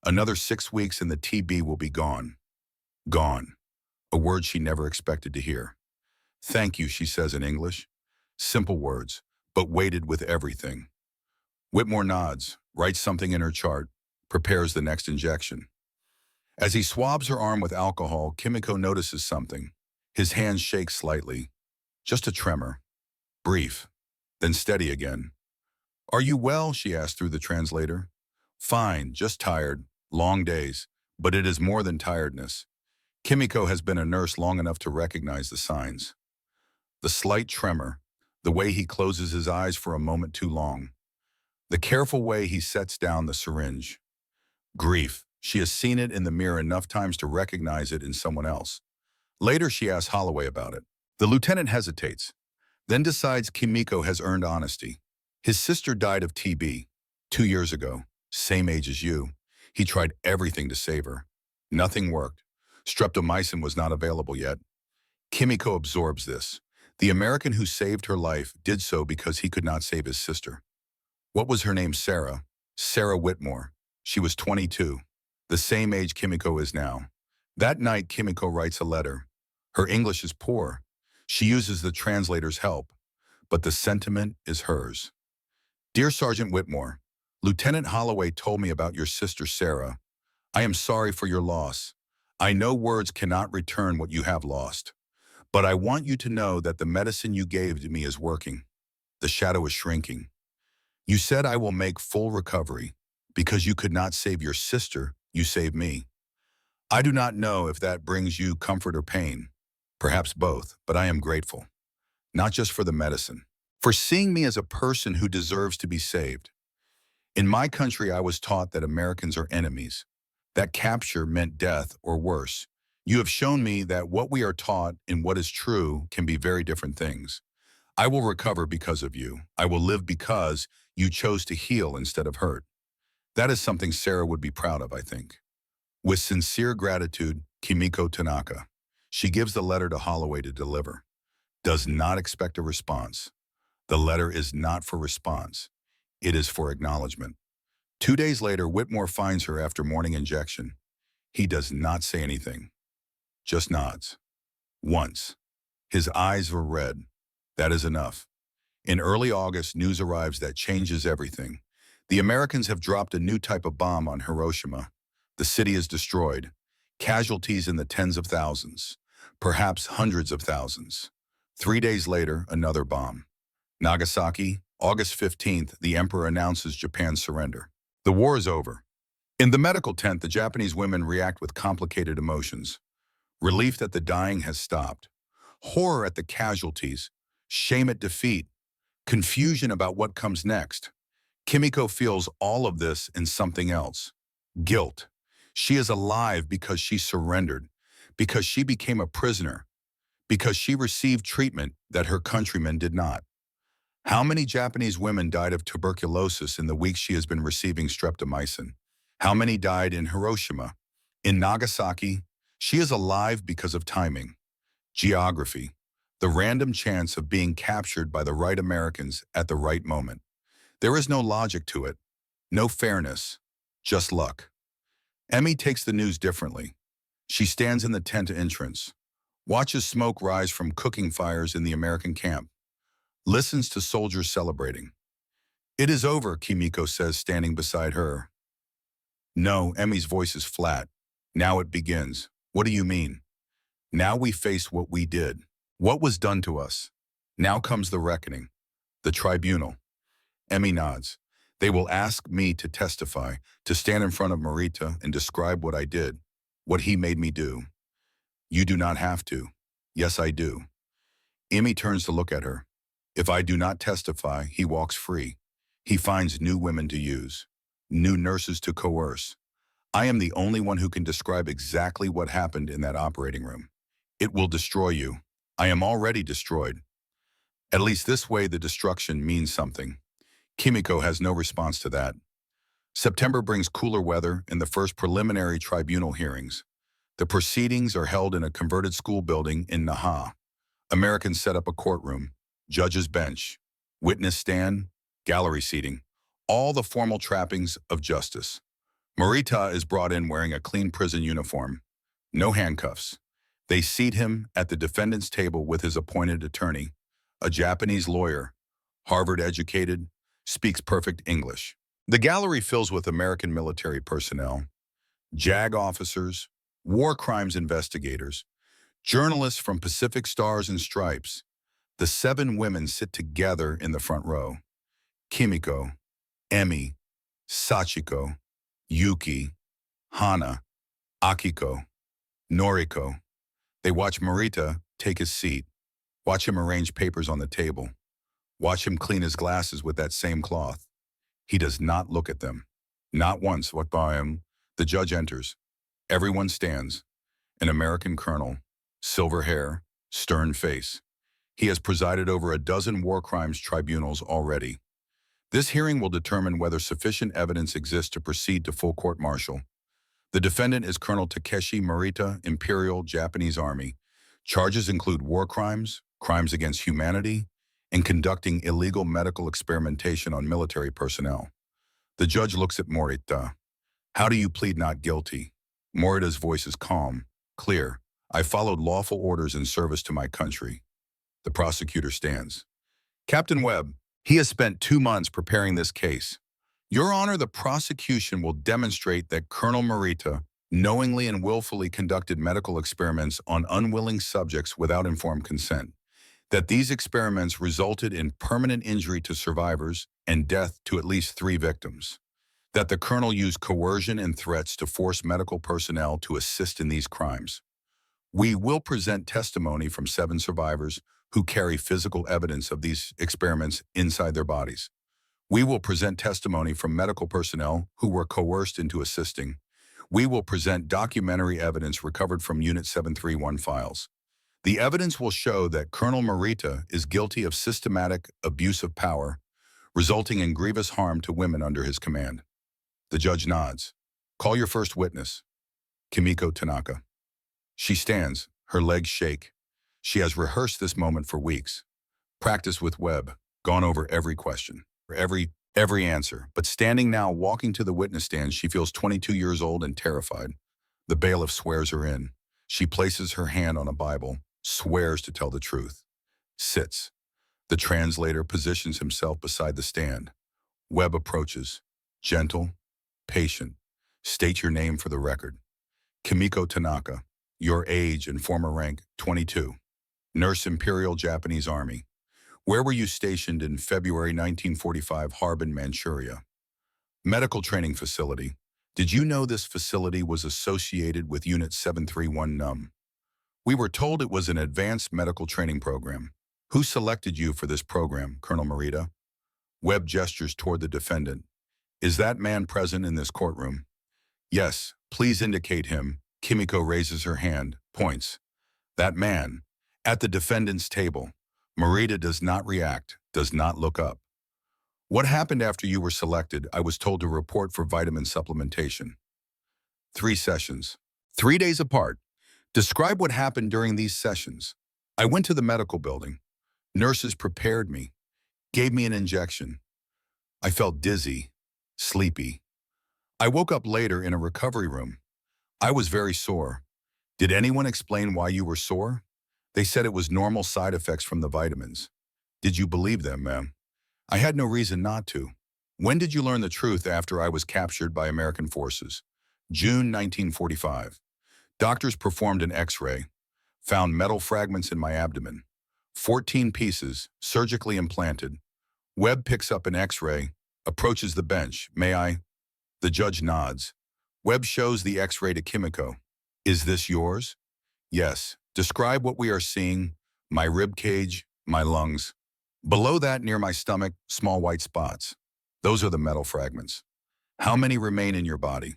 Another 6 weeks and the TB will be gone. Gone. A word she never expected to hear. Thank you, she says in English. Simple words, but weighted with everything. Whitmore nods, writes something in her chart, prepares the next injection. As he swabs her arm with alcohol, Kimiko notices something. His hands shake slightly. Just a tremor. Brief, then steady again. Are you well? She asked through the translator. Fine, just tired. Long days. But it is more than tiredness. Kimiko has been a nurse long enough to recognize the signs. The slight tremor, the way he closes his eyes for a moment too long, the careful way he sets down the syringe. Grief, She has seen it in the mirror enough times to recognize it in someone else. Later, she asks Holloway about it. The lieutenant hesitates, then decides Kimiko has earned honesty. His sister died of TB 2 years ago, same age as you. He tried everything to save her. Nothing worked. Streptomycin was not available yet. Kimiko absorbs this. The American who saved her life did so because he could not save his sister. What was her name? Sarah. Sarah Whitmore. She was 22, the same age Kimiko is now. That night, Kimiko writes a letter. Her English is poor. She uses the translator's help, but the sentiment is hers. Dear Sergeant Whitmore, Lieutenant Holloway told me about your sister Sarah. I am sorry for your loss. I know words cannot return what you have lost, but I want you to know that the medicine you gave to me is working. The shadow is shrinking. You said I will make full recovery. Because you could not save your sister, you saved me. I do not know if that brings you comfort or pain. Perhaps both, but I am grateful. Not just for the medicine, for seeing me as a person who deserves to be saved. In my country, I was taught that Americans are enemies, that capture meant death or worse. You have shown me that what we are taught and what is true can be very different things. I will recover because of you. I will live because you chose to heal instead of hurt. That is something Sarah would be proud of, I think. With sincere gratitude, Kimiko Tanaka. She gives the letter to Holloway to deliver. Does not expect a response. The letter is not for response. It is for acknowledgement. 2 days later, Whitmore finds her after morning injection. He does not say anything, just nods. Once. His eyes were red. That is enough. In early August, news arrives that changes everything. The Americans have dropped a new type of bomb on Hiroshima. The city is destroyed. Casualties in the tens of thousands, perhaps hundreds of thousands. 3 days later, another bomb. Nagasaki, August 15th, the emperor announces Japan's surrender. The war is over. In the medical tent, the Japanese women react with complicated emotions. Relief that the dying has stopped. Horror at the casualties. Shame at defeat. Confusion about what comes next. Kimiko feels all of this and something else. Guilt. She is alive because she surrendered, because she became a prisoner, because she received treatment that her countrymen did not. How many Japanese women died of tuberculosis in the weeks she has been receiving streptomycin? How many died in Hiroshima? In Nagasaki, she is alive because of timing, geography, the random chance of being captured by the right Americans at the right moment. There is no logic to it, no fairness, just luck. Emmy takes the news differently. She stands in the tent entrance, watches smoke rise from cooking fires in the American camp, listens to soldiers celebrating. It is over, Kimiko says, standing beside her. No, Emmy's voice is flat. Now it begins. What do you mean? Now we face what we did. What was done to us? Now comes the reckoning. The tribunal. Emmy nods. They will ask me to testify, to stand in front of Marita and describe what I did, what he made me do. You do not have to. Yes, I do. Emmy turns to look at her. If I do not testify, he walks free. He finds new women to use, new nurses to coerce. I am the only one who can describe exactly what happened in that operating room. It will destroy you. I am already destroyed. At least this way the destruction means something. Kimiko has no response to that. September brings cooler weather and the first preliminary tribunal hearings. The proceedings are held in a converted school building in Naha. Americans set up a courtroom, judge's bench, witness stand, gallery seating, all the formal trappings of justice. Marita is brought in wearing a clean prison uniform, no handcuffs. They seat him at the defendant's table with his appointed attorney, a Japanese lawyer, Harvard-educated, speaks perfect English. The gallery fills with American military personnel, JAG officers, war crimes investigators, journalists from Pacific Stars and Stripes. The 7 women sit together in the front row. Kimiko, Emmy, Sachiko, Yuki, Hana, Akiko, Noriko. They watch Marita take his seat, watch him arrange papers on the table, watch him clean his glasses with that same cloth. He does not look at them. Not once. What by him? The judge enters. Everyone stands. An American colonel, silver hair, stern face. He has presided over a dozen war crimes tribunals already. This hearing will determine whether sufficient evidence exists to proceed to full court-martial. The defendant is Colonel Takeshi Marita, Imperial Japanese Army. Charges include war crimes, crimes against humanity, and conducting illegal medical experimentation on military personnel. The judge looks at Marita. How do you plead not guilty? Morita's voice is calm, clear. I followed lawful orders in service to my country. The prosecutor stands. Captain Webb, he has spent 2 months preparing this case. Your Honor, the prosecution will demonstrate that Colonel Marita knowingly and willfully conducted medical experiments on unwilling subjects without informed consent, that these experiments resulted in permanent injury to survivors and death to at least 3 victims, that the colonel used coercion and threats to force medical personnel to assist in these crimes. We will present testimony from 7 survivors who carry physical evidence of these experiments inside their bodies. We will present testimony from medical personnel who were coerced into assisting. We will present documentary evidence recovered from Unit 731 files. The evidence will show that Colonel Marita is guilty of systematic abuse of power, resulting in grievous harm to women under his command. The judge nods. Call your first witness, Kimiko Tanaka. She stands, her legs shake. She has rehearsed this moment for weeks, practiced with Webb, gone over every question, every answer, but standing now, walking to the witness stand, she feels 22 years old and terrified. The bailiff swears her in. She places her hand on a Bible, swears to tell the truth. Sits. The translator positions himself beside the stand. Webb approaches. Gentle, patient. State your name for the record. Kimiko Tanaka. Your age and former rank, 22. Nurse, Imperial Japanese Army. Where were you stationed in February 1945, Harbin, Manchuria? Medical training facility. Did you know this facility was associated with Unit 731 NUM? We were told it was an advanced medical training program. Who selected you for this program, Colonel Marita? Webb gestures toward the defendant. Is that man present in this courtroom? Yes, please indicate him. Kimiko raises her hand, points. That man, at the defendant's table. Marita does not react, does not look up. What happened after you were selected? I was told to report for vitamin supplementation. 3 sessions, 3 days apart. Describe what happened during these sessions. I went to the medical building. Nurses prepared me, gave me an injection. I felt dizzy, sleepy. I woke up later in a recovery room. I was very sore. Did anyone explain why you were sore? They said it was normal side effects from the vitamins. Did you believe them, ma'am? I had no reason not to. When did you learn the truth after I was captured by American forces? June 1945. Doctors performed an X-ray, found metal fragments in my abdomen. 14 pieces, surgically implanted. Webb picks up an X-ray, approaches the bench. May I? The judge nods. Webb shows the X-ray to Kimiko. Is this yours? Yes. Describe what we are seeing. My rib cage, my lungs. Below that, near my stomach, small white spots. Those are the metal fragments. How many remain in your body?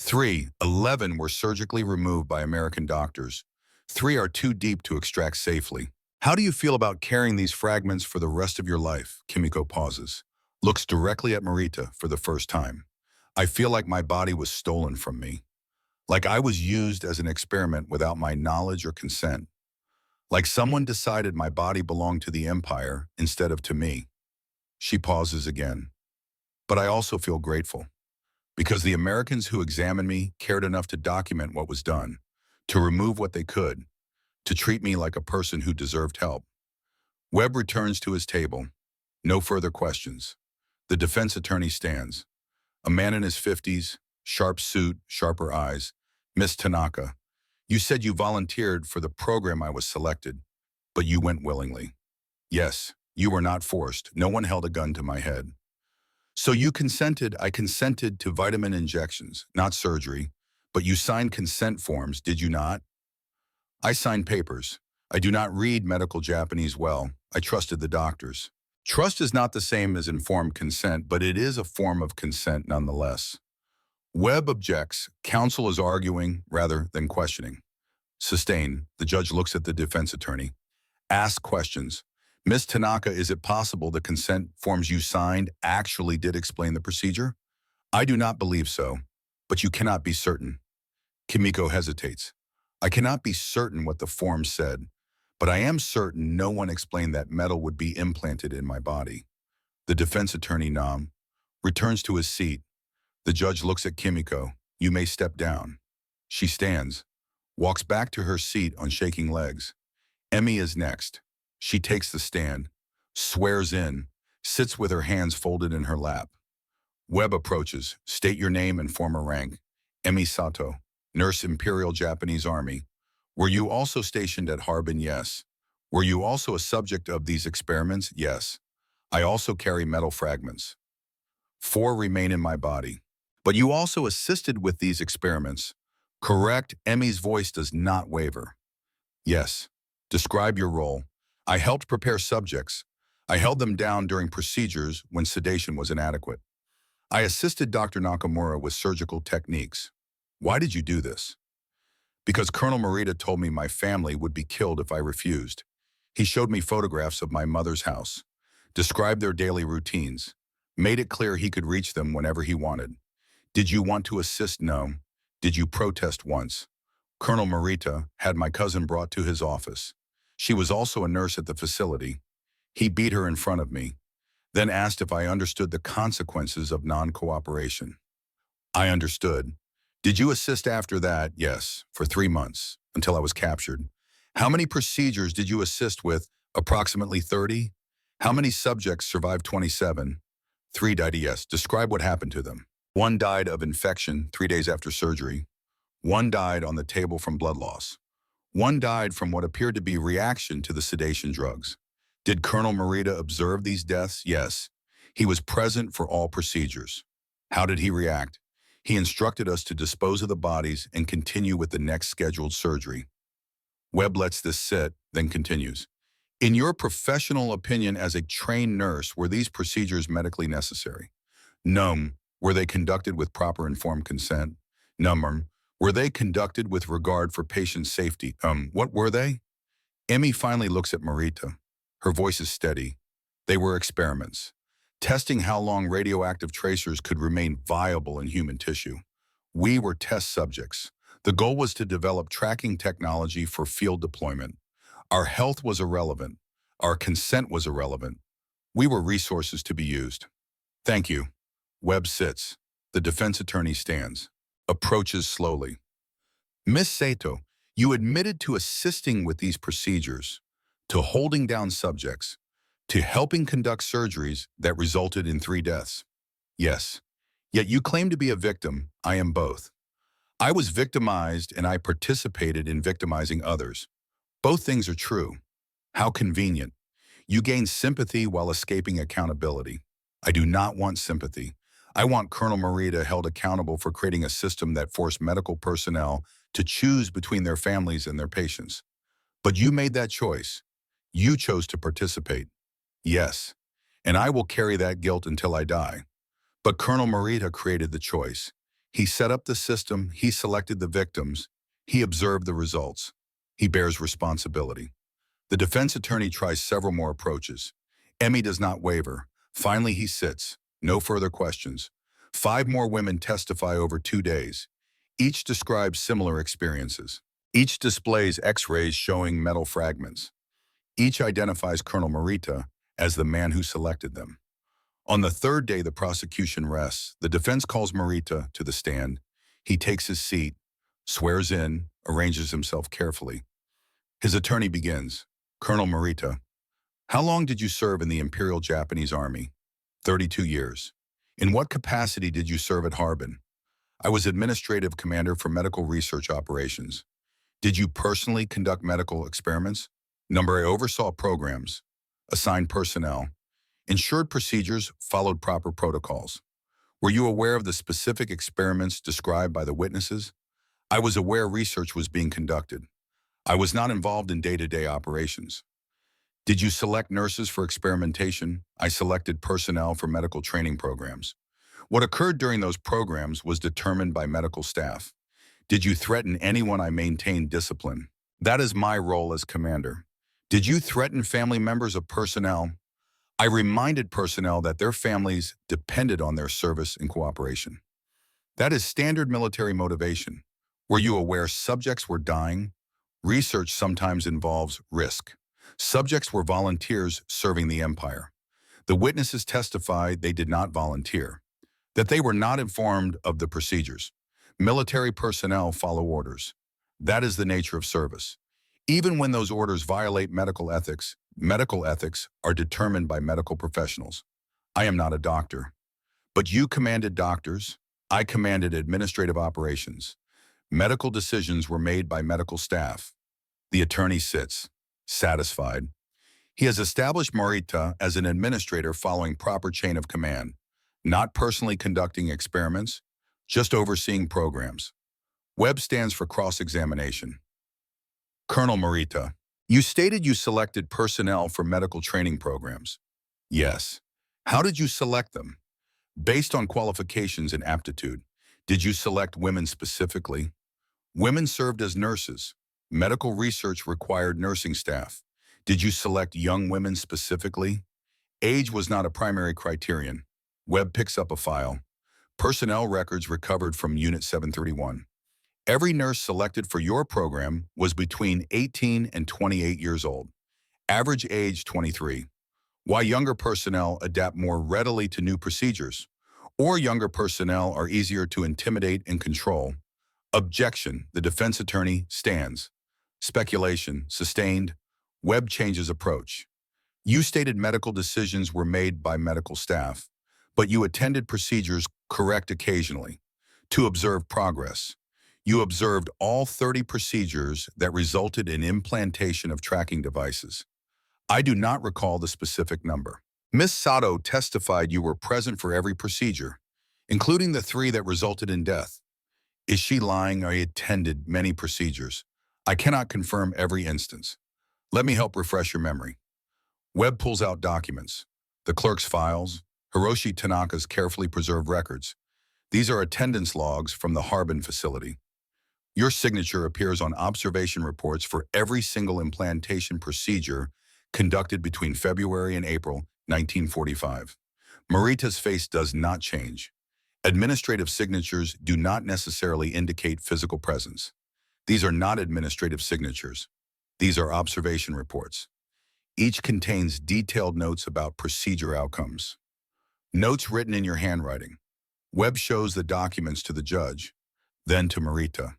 3. 11 were surgically removed by American doctors. 3 are too deep to extract safely. How do you feel about carrying these fragments for the rest of your life? Kimiko pauses, looks directly at Marita for the first time. I feel like my body was stolen from me. Like I was used as an experiment without my knowledge or consent. Like someone decided my body belonged to the empire instead of to me. She pauses again. But I also feel grateful. Because the Americans who examined me cared enough to document what was done, to remove what they could, to treat me like a person who deserved help. Webb returns to his table. No further questions. The defense attorney stands. A man in his 50s, sharp suit, sharper eyes. Miss Tanaka, you said you volunteered for the program I was selected, but you went willingly. Yes, you were not forced. No one held a gun to my head. So you consented. I consented to vitamin injections, not surgery, but you signed consent forms, did you not? I signed papers. I do not read medical Japanese well. I trusted the doctors. Trust is not the same as informed consent, but it is a form of consent nonetheless. Webb objects. Counsel is arguing rather than questioning. Sustain. The judge looks at the defense attorney. Ask questions. Ms. Tanaka, is it possible the consent forms you signed actually did explain the procedure? I do not believe so, but you cannot be certain. Kimiko hesitates. I cannot be certain what the form said, but I am certain no one explained that metal would be implanted in my body. The defense attorney, Nam, returns to his seat. The judge looks at Kimiko. You may step down. She stands, walks back to her seat on shaking legs. Emmy is next. She takes the stand, swears in, sits with her hands folded in her lap. Webb approaches. State your name and former rank. Emmy Sato, Nurse Imperial Japanese Army. Were you also stationed at Harbin? Yes. Were you also a subject of these experiments? Yes. I also carry metal fragments. 4 remain in my body. But you also assisted with these experiments. Correct. Emmy's voice does not waver. Yes. Describe your role. I helped prepare subjects. I held them down during procedures when sedation was inadequate. I assisted Dr. Nakamura with surgical techniques. Why did you do this? Because Colonel Marita told me my family would be killed if I refused. He showed me photographs of my mother's house, described their daily routines, made it clear he could reach them whenever he wanted. Did you want to assist? No. Did you protest once? Colonel Marita had my cousin brought to his office. She was also a nurse at the facility. He beat her in front of me, then asked if I understood the consequences of non-cooperation. I understood. Did you assist after that? Yes, for 3 months, until I was captured. How many procedures did you assist with? Approximately 30. How many subjects survived? 27. 3 died. Yes. Describe what happened to them. 1 died of infection 3 days after surgery. 1 died on the table from blood loss. 1 died from what appeared to be reaction to the sedation drugs. Did Colonel Marita observe these deaths? Yes. He was present for all procedures. How did he react? He instructed us to dispose of the bodies and continue with the next scheduled surgery. Webb lets this sit, then continues. In your professional opinion as a trained nurse, were these procedures medically necessary? No. Were they conducted with proper informed consent? No. Were they conducted with regard for patient safety? What were they? Emmy finally looks at Marita. Her voice is steady. They were experiments, testing how long radioactive tracers could remain viable in human tissue. We were test subjects. The goal was to develop tracking technology for field deployment. Our health was irrelevant. Our consent was irrelevant. We were resources to be used. Thank you. Webb sits. The defense attorney stands, approaches slowly. Miss Sato, you admitted to assisting with these procedures, to holding down subjects, to helping conduct surgeries that resulted in 3 deaths. Yes. Yet you claim to be a victim. I am both. I was victimized and I participated in victimizing others. Both things are true. How convenient. You gain sympathy while escaping accountability. I do not want sympathy. I want Colonel Marita held accountable for creating a system that forced medical personnel to choose between their families and their patients. But you made that choice. You chose to participate. Yes, and I will carry that guilt until I die. But Colonel Marita created the choice. He set up the system, he selected the victims, he observed the results. He bears responsibility. The defense attorney tries several more approaches. Emmy does not waver. Finally, he sits. No further questions. 5 more women testify over 2 days. Each describes similar experiences. Each displays X-rays showing metal fragments. Each identifies Colonel Marita as the man who selected them. On the 3rd day, the prosecution rests. The defense calls Marita to the stand. He takes his seat, swears in, arranges himself carefully. His attorney begins. Colonel Marita, how long did you serve in the Imperial Japanese Army? 32 years. In what capacity did you serve at Harbin? I was administrative commander for medical research operations. Did you personally conduct medical experiments? Number, I oversaw programs, assigned personnel, ensured procedures, followed proper protocols. Were you aware of the specific experiments described by the witnesses? I was aware research was being conducted. I was not involved in day-to-day operations. Did you select nurses for experimentation? I selected personnel for medical training programs. What occurred during those programs was determined by medical staff. Did you threaten anyone? I maintained discipline. That is my role as commander. Did you threaten family members of personnel? I reminded personnel that their families depended on their service and cooperation. That is standard military motivation. Were you aware subjects were dying? Research sometimes involves risk. Subjects were volunteers serving the empire. The witnesses testified they did not volunteer, that they were not informed of the procedures. Military personnel follow orders. That is the nature of service. Even when those orders violate medical ethics are determined by medical professionals. I am not a doctor. But you commanded doctors. I commanded administrative operations. Medical decisions were made by medical staff. The attorney sits, satisfied. He has established Marita as an administrator following proper chain of command, not personally conducting experiments, just overseeing programs. WEB stands for cross-examination. Colonel Marita, you stated you selected personnel for medical training programs. Yes. How did you select them? Based on qualifications and aptitude. Did you select women specifically? Women served as nurses. Medical research required nursing staff. Did you select young women specifically? Age was not a primary criterion. Webb picks up a file. Personnel records recovered from Unit 731. Every nurse selected for your program was between 18 and 28 years old. Average age 23. Why younger personnel adapt more readily to new procedures, or younger personnel are easier to intimidate and control. Objection, the defense attorney stands. Speculation, sustained. Webb changes approach. You stated medical decisions were made by medical staff, but you attended procedures correct occasionally to observe progress. You observed all 30 procedures that resulted in implantation of tracking devices. I do not recall the specific number. Ms. Sato testified you were present for every procedure, including the 3 that resulted in death. Is she lying? I attended many procedures. I cannot confirm every instance. Let me help refresh your memory. Webb pulls out documents, the clerk's files, Hiroshi Tanaka's carefully preserved records. These are attendance logs from the Harbin facility. Your signature appears on observation reports for every single implantation procedure conducted between February and April 1945. Marita's face does not change. Administrative signatures do not necessarily indicate physical presence. These are not administrative signatures. These are observation reports. Each contains detailed notes about procedure outcomes. Notes written in your handwriting. Webb shows the documents to the judge, then to Marita.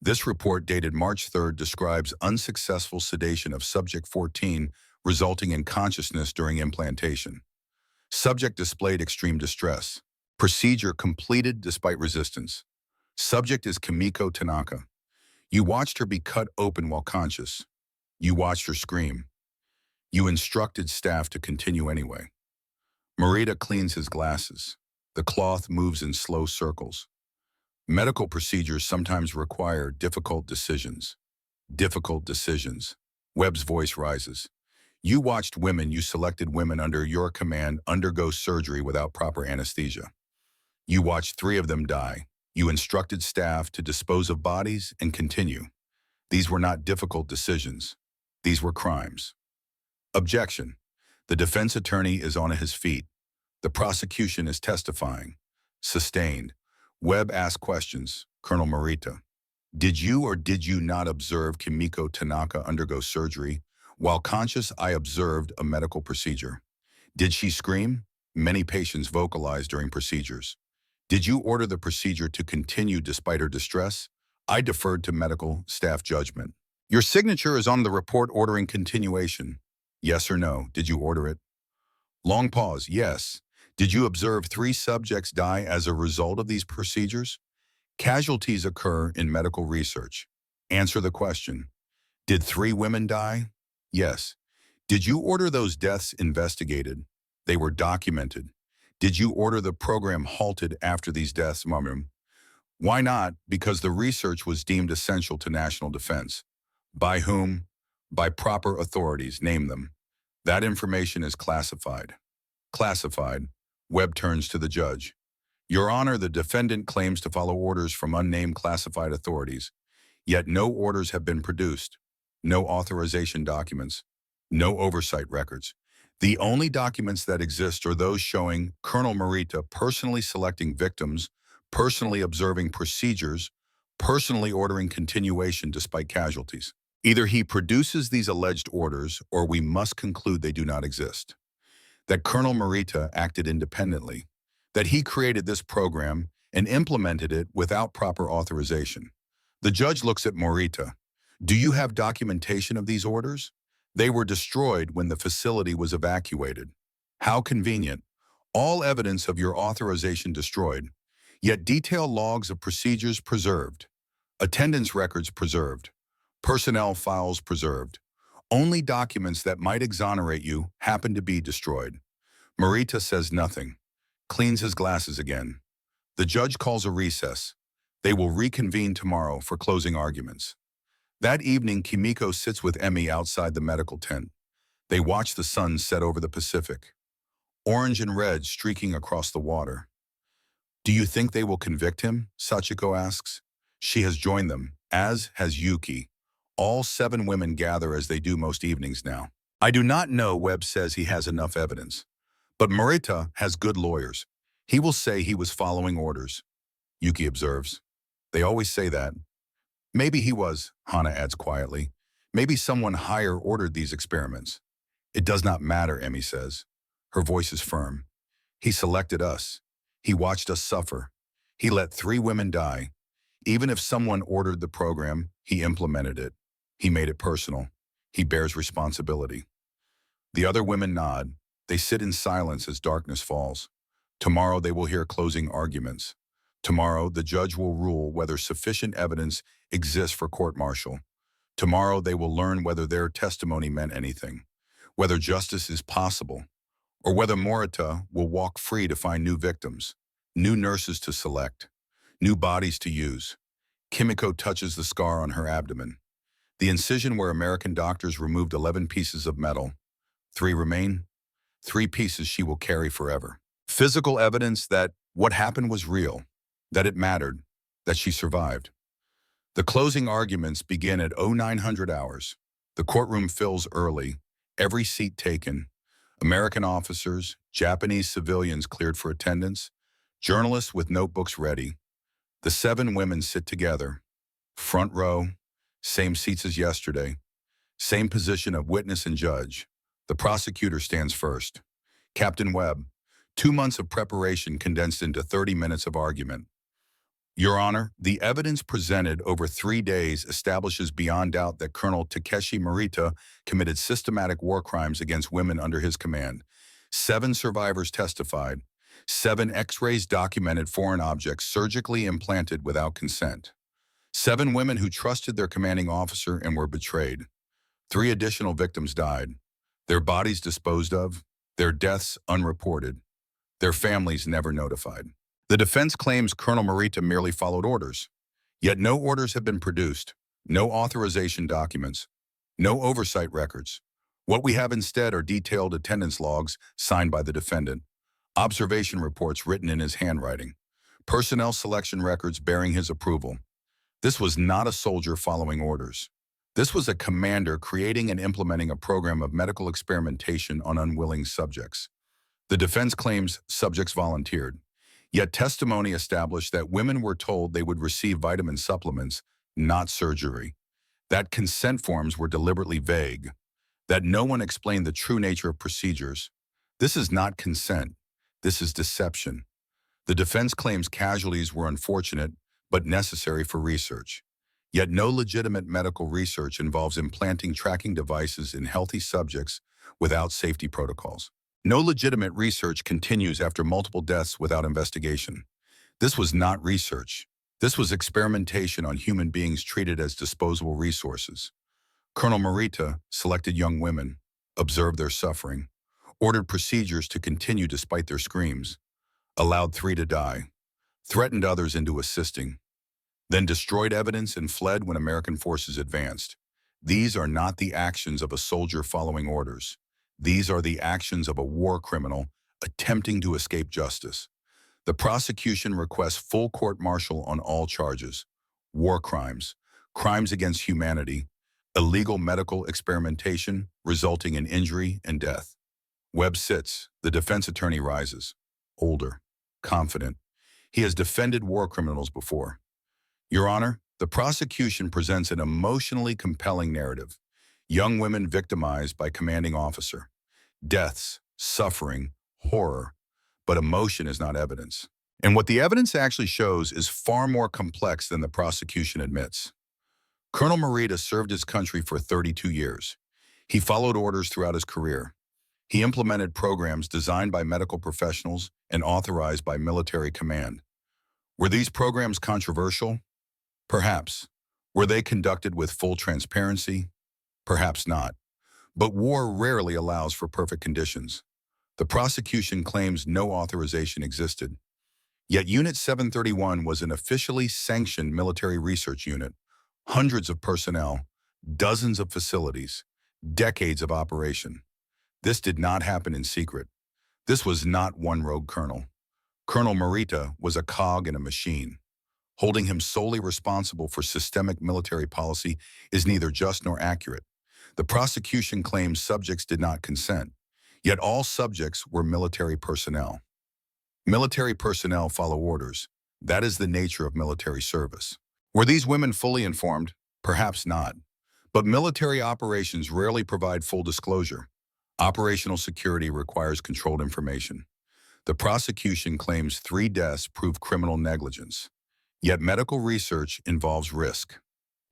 This report dated March 3rd describes unsuccessful sedation of subject 14 resulting in consciousness during implantation. Subject displayed extreme distress. Procedure completed despite resistance. Subject is Kimiko Tanaka. You watched her be cut open while conscious. You watched her scream. You instructed staff to continue anyway. Marita cleans his glasses. The cloth moves in slow circles. Medical procedures sometimes require difficult decisions. Difficult decisions. Webb's voice rises. You watched women, you selected women under your command undergo surgery without proper anesthesia. You watched 3 of them die. You instructed staff to dispose of bodies and continue. These were not difficult decisions. These were crimes. Objection. The defense attorney is on his feet. The prosecution is testifying. Sustained. Webb asked questions. Colonel Marita. Did you or did you not observe Kimiko Tanaka undergo surgery? While conscious, I observed a medical procedure. Did she scream? Many patients vocalize during procedures. Did you order the procedure to continue despite her distress? I deferred to medical staff judgment. Your signature is on the report ordering continuation. Yes or no? Did you order it? Long pause. Yes. Did you observe 3 subjects die as a result of these procedures? Casualties occur in medical research. Answer the question. Did 3 women die? Yes. Did you order those deaths investigated? They were documented. Did you order the program halted after these deaths, Mum? Why not? Because the research was deemed essential to national defense. By whom? By proper authorities, name them. That information is classified. Classified. Webb turns to the judge. Your Honor, the defendant claims to follow orders from unnamed classified authorities, yet no orders have been produced, no authorization documents, no oversight records. The only documents that exist are those showing Colonel Marita personally selecting victims, personally observing procedures, personally ordering continuation despite casualties. Either he produces these alleged orders, or we must conclude they do not exist. That Colonel Marita acted independently, that he created this program and implemented it without proper authorization. The judge looks at Marita. Do you have documentation of these orders? They were destroyed when the facility was evacuated. How convenient. All evidence of your authorization destroyed, yet detailed logs of procedures preserved, attendance records preserved, personnel files preserved. Only documents that might exonerate you happen to be destroyed. Marita says nothing, cleans his glasses again. The judge calls a recess. They will reconvene tomorrow for closing arguments. That evening, Kimiko sits with Emmy outside the medical tent. They watch the sun set over the Pacific, orange and red streaking across the water. Do you think they will convict him? Sachiko asks. She has joined them, as has Yuki. All 7 women gather as they do most evenings now. I do not know, Webb says he has enough evidence. But Marita has good lawyers. He will say he was following orders. Yuki observes. They always say that. Maybe he was, Hana adds quietly. Maybe someone higher ordered these experiments. It does not matter, Emmy says. Her voice is firm. He selected us. He watched us suffer. He let 3 women die. Even if someone ordered the program, he implemented it. He made it personal. He bears responsibility. The other women nod. They sit in silence as darkness falls. Tomorrow they will hear closing arguments. Tomorrow the judge will rule whether sufficient evidence exists for court-martial. Tomorrow they will learn whether their testimony meant anything, whether justice is possible, or whether Marita will walk free to find new victims, new nurses to select, new bodies to use. Kimiko touches the scar on her abdomen, the incision where American doctors removed 11 pieces of metal. 3 remain, 3 pieces she will carry forever. Physical evidence that what happened was real, that it mattered, that she survived. The closing arguments begin at 0900 hours. The courtroom fills early, every seat taken. American officers, Japanese civilians cleared for attendance, journalists with notebooks ready. The 7 women sit together, front row, same seats as yesterday, same position of witness and judge. The prosecutor stands first. Captain Webb, 2 months of preparation condensed into 30 minutes of argument. Your Honor, the evidence presented over 3 days establishes beyond doubt that Colonel Takeshi Marita committed systematic war crimes against women under his command. 7 survivors testified. 7 X-rays documented foreign objects surgically implanted without consent. 7 women who trusted their commanding officer and were betrayed. 3 additional victims died. Their bodies disposed of, their deaths unreported, their families never notified. The defense claims Colonel Marita merely followed orders, yet no orders have been produced, no authorization documents, no oversight records. What we have instead are detailed attendance logs signed by the defendant, observation reports written in his handwriting, personnel selection records bearing his approval. This was not a soldier following orders. This was a commander creating and implementing a program of medical experimentation on unwilling subjects. The defense claims subjects volunteered, yet testimony established that women were told they would receive vitamin supplements, not surgery, that consent forms were deliberately vague, that no one explained the true nature of procedures. This is not consent. This is deception. The defense claims casualties were unfortunate but necessary for research. Yet no legitimate medical research involves implanting tracking devices in healthy subjects without safety protocols. No legitimate research continues after multiple deaths without investigation. This was not research. This was experimentation on human beings treated as disposable resources. Colonel Marita selected young women, observed their suffering, ordered procedures to continue despite their screams, allowed 3 to die, threatened others into assisting, then destroyed evidence and fled when American forces advanced. These are not the actions of a soldier following orders. These are the actions of a war criminal attempting to escape justice. The prosecution requests full court-martial on all charges: war crimes, crimes against humanity, illegal medical experimentation resulting in injury and death. Webb sits. The defense attorney rises. Older, confident. He has defended war criminals before. Your Honor, the prosecution presents an emotionally compelling narrative. Young women victimized by commanding officer. Deaths, suffering, horror. But emotion is not evidence. And what the evidence actually shows is far more complex than the prosecution admits. Colonel Marita served his country for 32 years. He followed orders throughout his career. He implemented programs designed by medical professionals and authorized by military command. Were these programs controversial? Perhaps. Were they conducted with full transparency? Perhaps not. But war rarely allows for perfect conditions. The prosecution claims no authorization existed. Yet Unit 731 was an officially sanctioned military research unit. Hundreds of personnel, dozens of facilities, decades of operation. This did not happen in secret. This was not one rogue colonel. Colonel Marita was a cog in a machine. Holding him solely responsible for systemic military policy is neither just nor accurate. The prosecution claims subjects did not consent, yet all subjects were military personnel. Military personnel follow orders. That is the nature of military service. Were these women fully informed? Perhaps not. But military operations rarely provide full disclosure. Operational security requires controlled information. The prosecution claims 3 deaths prove criminal negligence. Yet medical research involves risk.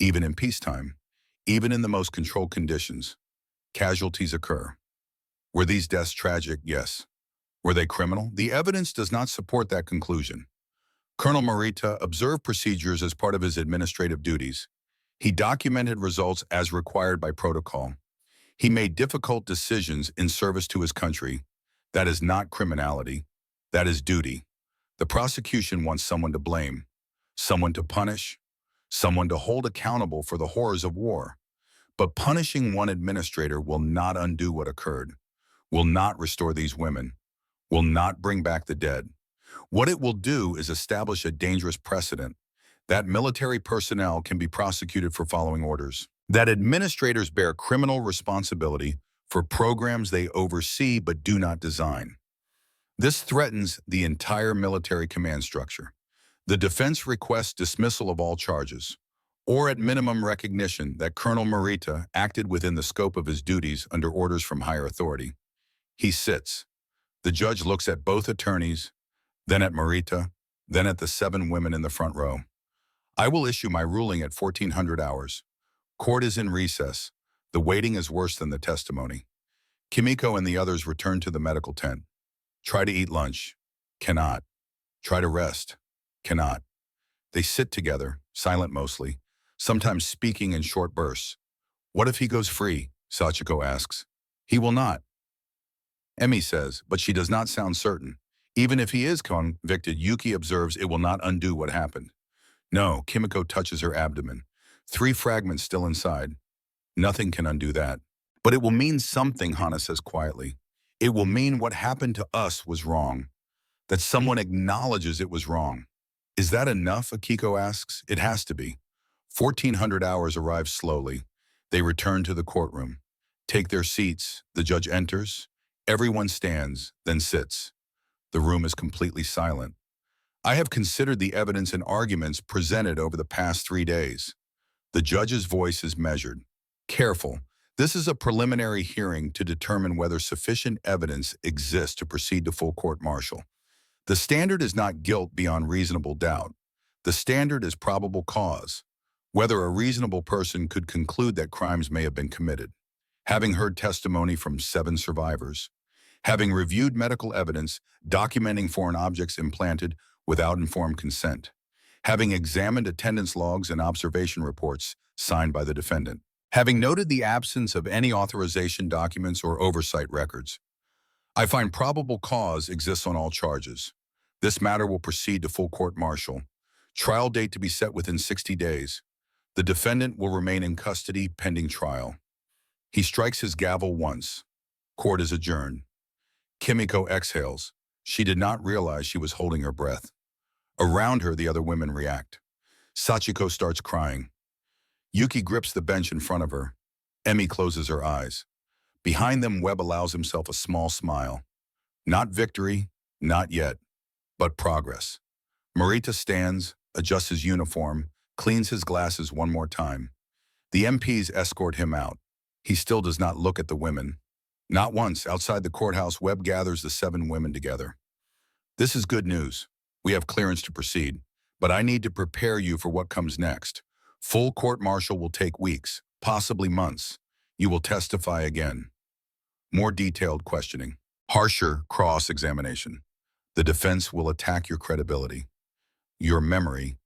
Even in peacetime, even in the most controlled conditions, casualties occur. Were these deaths tragic? Yes. Were they criminal? The evidence does not support that conclusion. Colonel Marita observed procedures as part of his administrative duties. He documented results as required by protocol. He made difficult decisions in service to his country. That is not criminality. That is duty. The prosecution wants someone to blame, someone to punish, someone to hold accountable for the horrors of war. But punishing one administrator will not undo what occurred, will not restore these women, will not bring back the dead. What it will do is establish a dangerous precedent that military personnel can be prosecuted for following orders, that administrators bear criminal responsibility for programs they oversee but do not design. This threatens the entire military command structure. The defense requests dismissal of all charges, or at minimum recognition that Colonel Marita acted within the scope of his duties under orders from higher authority. He sits. The judge looks at both attorneys, then at Marita, then at the 7 women in the front row. I will issue my ruling at 1400 hours. Court is in recess. The waiting is worse than the testimony. Kimiko and the others return to the medical tent. Try to eat lunch. Cannot. Try to rest. Cannot. They sit together, silent mostly, sometimes speaking in short bursts. What if he goes free? Sachiko asks. He will not. Emi says, but she does not sound certain. Even if he is convicted, Yuki observes it will not undo what happened. No, Kimiko touches her abdomen. 3 fragments still inside. Nothing can undo that. But it will mean something, Hana says quietly. It will mean what happened to us was wrong. That someone acknowledges it was wrong. Is that enough? Akiko asks. It has to be. 1400 hours arrive slowly. They return to the courtroom. Take their seats. The judge enters. Everyone stands, then sits. The room is completely silent. I have considered the evidence and arguments presented over the past 3 days. The judge's voice is measured. Careful. This is a preliminary hearing to determine whether sufficient evidence exists to proceed to full court-martial. The standard is not guilt beyond reasonable doubt. The standard is probable cause, whether a reasonable person could conclude that crimes may have been committed. Having heard testimony from 7 survivors, having reviewed medical evidence documenting foreign objects implanted without informed consent, having examined attendance logs and observation reports signed by the defendant, having noted the absence of any authorization documents or oversight records, I find probable cause exists on all charges. This matter will proceed to full court-martial. Trial date to be set within 60 days. The defendant will remain in custody pending trial. He strikes his gavel once. Court is adjourned. Kimiko exhales. She did not realize she was holding her breath. Around her, the other women react. Sachiko starts crying. Yuki grips the bench in front of her. Emi closes her eyes. Behind them, Webb allows himself a small smile. Not victory, not yet, but progress. Marita stands, adjusts his uniform, cleans his glasses one more time. The MPs escort him out. He still does not look at the women. Not once. Outside the courthouse, Webb gathers the 7 women together. This is good news. We have clearance to proceed, but I need to prepare you for what comes next. Full court-martial will take weeks, possibly months. You will testify again. More detailed questioning. Harsher cross-examination. The defense will attack your credibility, your memory,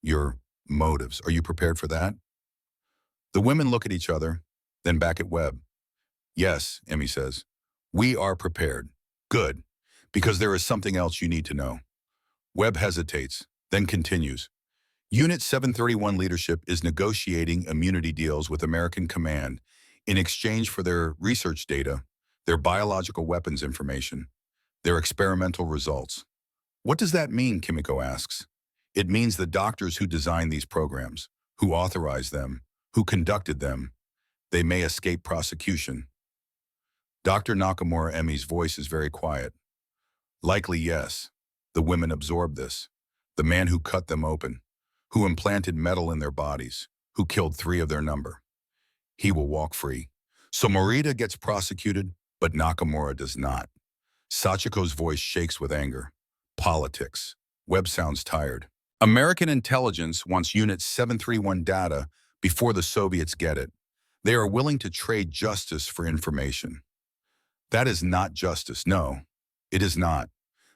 your motives. Are you prepared for that? The women look at each other, then back at Webb. Yes, Emi says. We are prepared. Good, because there is something else you need to know. Webb hesitates, then continues. Unit 731 leadership is negotiating immunity deals with American Command in exchange for their research data, their biological weapons information, their experimental results. What does that mean, Kimiko asks. It means the doctors who designed these programs, who authorized them, who conducted them, they may escape prosecution. Dr. Nakamura Emi's voice is very quiet. Likely yes. The women absorbed this. The man who cut them open, who implanted metal in their bodies, who killed 3 of their number. He will walk free. So Marita gets prosecuted, but Nakamura does not. Sachiko's voice shakes with anger. Politics. Webb sounds tired. American intelligence wants Unit 731 data before the Soviets get it. They are willing to trade justice for information. That is not justice, no. It is not.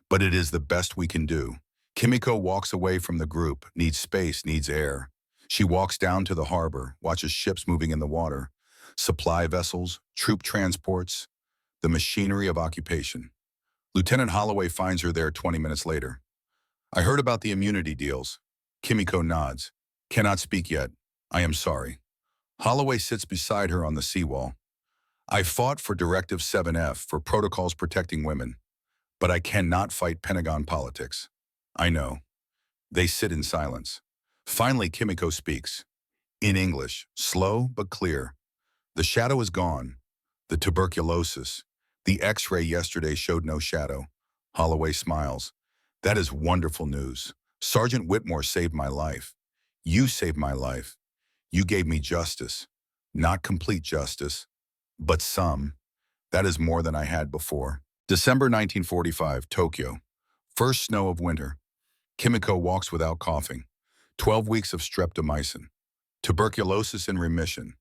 But it is the best we can do. Kimiko walks away from the group, needs space, needs air. She walks down to the harbor, watches ships moving in the water, supply vessels, troop transports, the machinery of occupation. Lieutenant Holloway finds her there 20 minutes later. I heard about the immunity deals. Kimiko nods. Cannot speak yet. I am sorry. Holloway sits beside her on the seawall. I fought for Directive 7F for protocols protecting women, but I cannot fight Pentagon politics. I know. They sit in silence. Finally, Kimiko speaks. In English, slow but clear. The shadow is gone. The tuberculosis. The X-ray yesterday showed no shadow. Holloway smiles. That is wonderful news. Sergeant Whitmore saved my life. You saved my life. You gave me justice. Not complete justice, but some. That is more than I had before. December 1945, Tokyo. First snow of winter. Kimiko walks without coughing. 12 weeks of streptomycin. Tuberculosis in remission.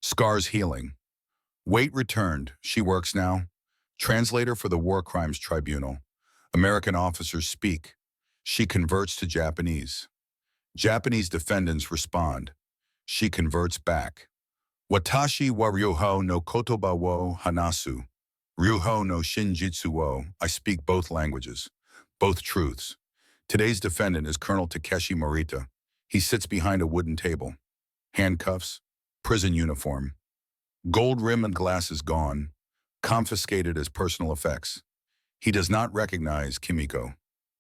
Scars healing. Weight returned. She works now. Translator for the War Crimes Tribunal. American officers speak. She converts to Japanese. Japanese defendants respond. She converts back. Watashi wa ryuho no kotoba wo hanasu. Ryuho no shinjitsu wo. I speak both languages. Both truths. Today's defendant is Colonel Takeshi Marita. He sits behind a wooden table. Handcuffs. Prison uniform. Gold rim and glasses gone. Confiscated as personal effects. He does not recognize Kimiko.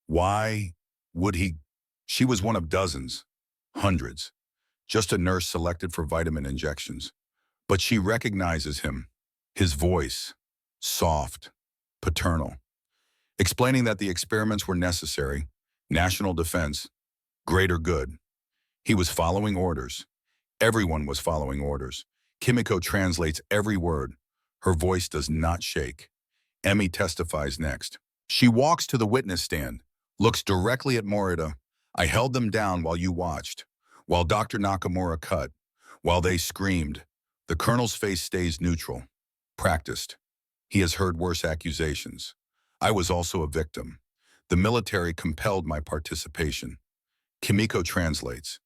Why would he? She was one of dozens, hundreds, just a nurse selected for vitamin injections. But she recognizes him, his voice, soft, paternal, explaining that the experiments were necessary, national defense, greater good. He was following orders. Everyone was following orders. Kimiko translates every word. Her voice does not shake. Emi testifies next. She walks to the witness stand, looks directly at Marita. I held them down while you watched, while Dr. Nakamura cut, while they screamed. The colonel's face stays neutral, practiced. He has heard worse accusations. I was also a victim. The military compelled my participation. Kimiko translates.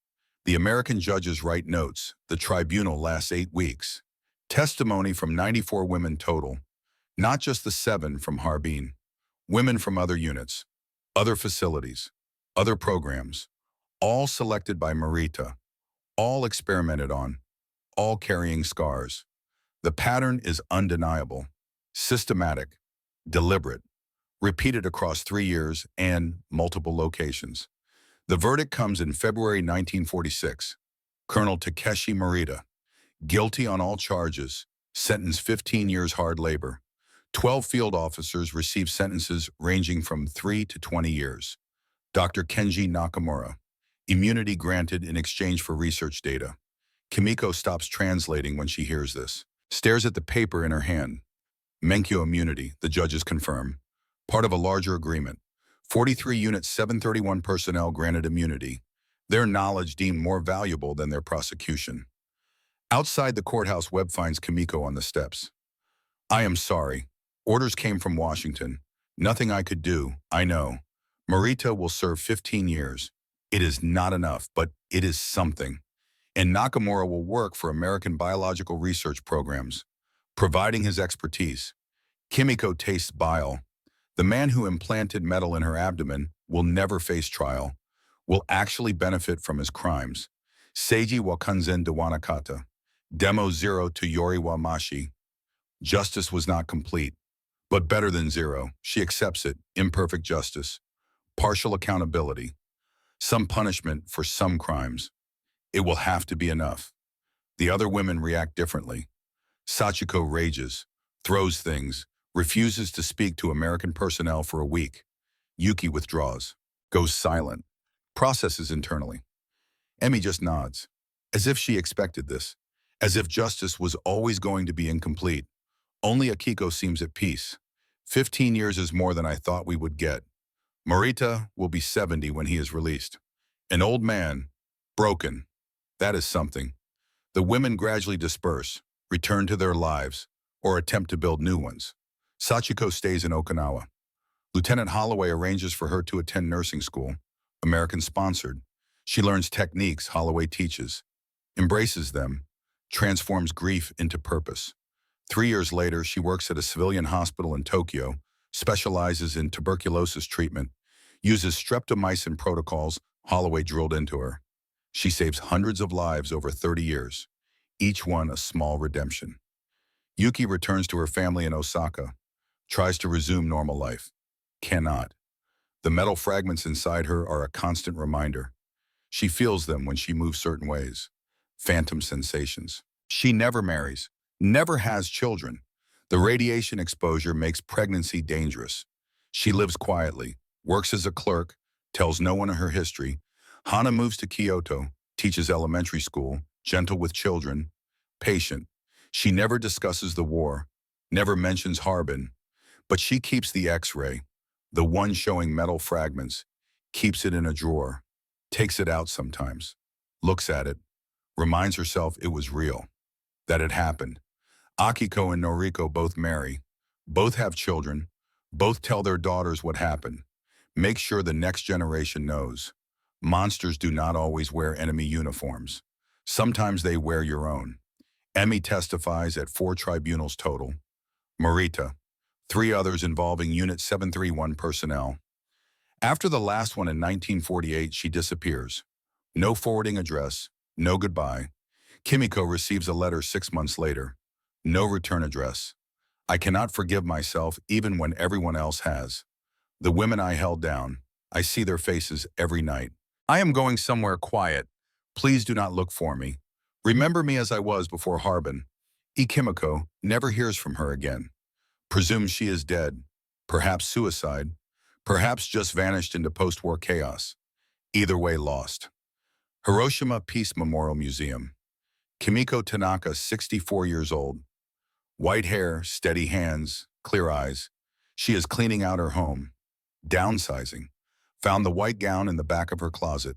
The American judges write notes. The tribunal lasts 8 weeks. Testimony from 94 women total. Not just the 7 from Harbin. Women from other units, other facilities, other programs, all selected by Marita, all experimented on, all carrying scars. The pattern is undeniable, systematic, deliberate. repeated across 3 years and multiple locations. The verdict comes in February 1946. Colonel Takeshi Marita, guilty on all charges, sentenced 15 years hard labor. 12 field officers received sentences ranging from 3 to 20 years. Dr. Kenji Nakamura, immunity granted in exchange for research data. Kimiko stops translating when she hears this, stares at the paper in her hand. Menkyo immunity, the judges confirm, part of a larger agreement. 43 Unit 731 personnel granted immunity, their knowledge deemed more valuable than their prosecution. Outside the courthouse, Webb finds Kimiko on the steps. I am sorry. Orders came from Washington. Nothing I could do, I know. Marita will serve 15 years. It is not enough, but it is something. And Nakamura will work for American biological research programs, providing his expertise. Kimiko tastes bile. The man who implanted metal in her abdomen will never face trial, will actually benefit from his crimes. Seiji wa kanzen de wanakata. Demo 0 to Yori wa mashi. Justice was not complete, but better than zero. She accepts it. Imperfect justice. Partial accountability. Some punishment for some crimes. It will have to be enough. The other women react differently. Sachiko rages, throws things, refuses to speak to American personnel for a week. Yuki withdraws, goes silent, processes internally. Emi just nods, as if she expected this, as if justice was always going to be incomplete. Only Akiko seems at peace. 15 years is more than I thought we would get. Marita will be 70 when he is released. An old man, broken. That is something. The women gradually disperse, return to their lives, or attempt to build new ones. Sachiko stays in Okinawa. Lieutenant Holloway arranges for her to attend nursing school, American-sponsored. She learns techniques Holloway teaches, embraces them, transforms grief into purpose. 3 years later, she works at a civilian hospital in Tokyo, specializes in tuberculosis treatment, uses streptomycin protocols Holloway drilled into her. She saves hundreds of lives over 30 years, each one a small redemption. Yuki returns to her family in Osaka, tries to resume normal life. Cannot. The metal fragments inside her are a constant reminder. She feels them when she moves certain ways. Phantom sensations. She never marries, never has children. The radiation exposure makes pregnancy dangerous. She lives quietly, works as a clerk, tells no one her history. Hana moves to Kyoto, teaches elementary school, gentle with children, patient. She never discusses the war, never mentions Harbin, but she keeps the X-ray, the one showing metal fragments, keeps it in a drawer, takes it out sometimes, looks at it, reminds herself it was real, that it happened. Akiko and Noriko both marry, both have children, both tell their daughters what happened. Make sure the next generation knows. Monsters do not always wear enemy uniforms. Sometimes they wear your own. Emi testifies at 4 tribunals total. Marita, 3 others involving Unit 731 personnel. After the last one in 1948, she disappears. No forwarding address, no goodbye. Kimiko receives a letter 6 months later. No return address. I cannot forgive myself even when everyone else has. The women I held down, I see their faces every night. I am going somewhere quiet. Please do not look for me. Remember me as I was before Harbin. Kimiko never hears from her again. Presumes she is dead. Perhaps suicide. Perhaps just vanished into post-war chaos. Either way, lost. Hiroshima Peace Memorial Museum. Kimiko Tanaka, 64 years old. White hair, steady hands, clear eyes. She is cleaning out her home. Downsizing. Found the white gown in the back of her closet.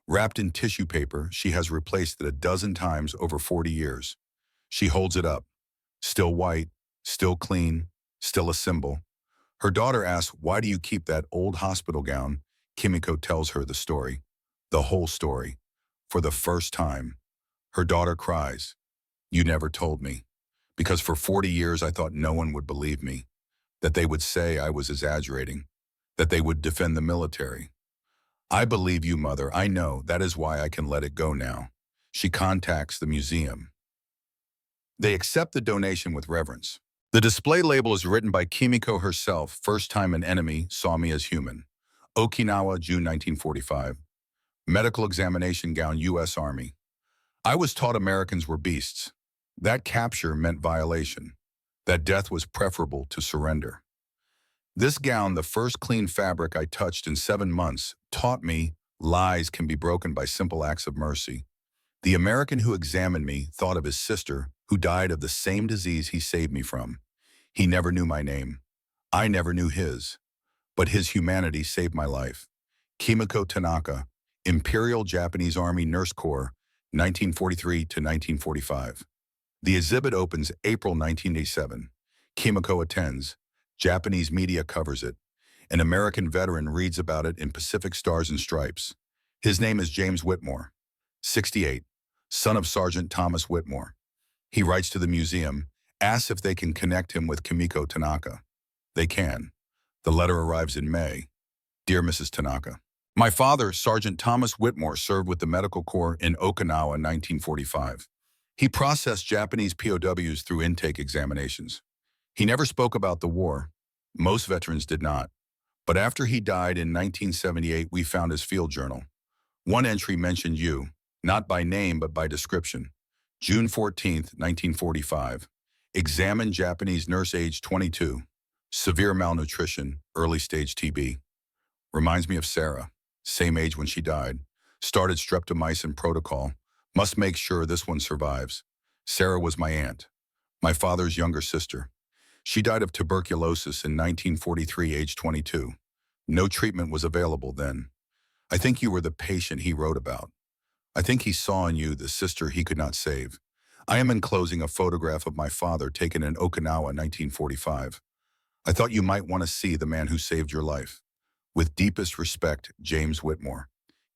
Wrapped in tissue paper, she has replaced it 12 times over 40 years. She holds it up. Still white, still clean, still a symbol. Her daughter asks, why do you keep that old hospital gown? Kimiko tells her the story. The whole story. For the first time. Her daughter cries. You never told me. Because for 40 years I thought no one would believe me. That they would say I was exaggerating. That they would defend the military. I believe you, Mother. I know. That is why I can let it go now. She contacts the museum. They accept the donation with reverence. The display label is written by Kimiko herself, first time an enemy saw me as human. Okinawa, June 1945. Medical examination gown, U.S. Army. I was taught Americans were beasts. That capture meant violation. That death was preferable to surrender. This gown, the first clean fabric I touched in 7 months, taught me lies can be broken by simple acts of mercy. The American who examined me thought of his sister, who died of the same disease he saved me from. He never knew my name. I never knew his. But his humanity saved my life. Kimiko Tanaka, Imperial Japanese Army Nurse Corps, 1943 to 1945. The exhibit opens April 1987. Kimiko attends. Japanese media covers it. An American veteran reads about it in Pacific Stars and Stripes. His name is James Whitmore, 68, son of Sergeant Thomas Whitmore. He writes to the museum, asks if they can connect him with Kimiko Tanaka. They can. The letter arrives in May. Dear Mrs. Tanaka, my father, Sergeant Thomas Whitmore, served with the Medical Corps in Okinawa in 1945. He processed Japanese POWs through intake examinations. He never spoke about the war. Most veterans did not. But after he died in 1978, we found his field journal. One entry mentioned you, not by name but by description. June 14, 1945. Examined Japanese nurse age 22. Severe malnutrition, early stage TB. Reminds me of Sarah, same age when she died. Started streptomycin protocol. Must make sure this one survives. Sarah was my aunt, my father's younger sister. She died of tuberculosis in 1943, age 22. No treatment was available then. I think you were the patient he wrote about. I think he saw in you the sister he could not save. I am enclosing a photograph of my father taken in Okinawa, 1945. I thought you might want to see the man who saved your life. With deepest respect, James Whitmore.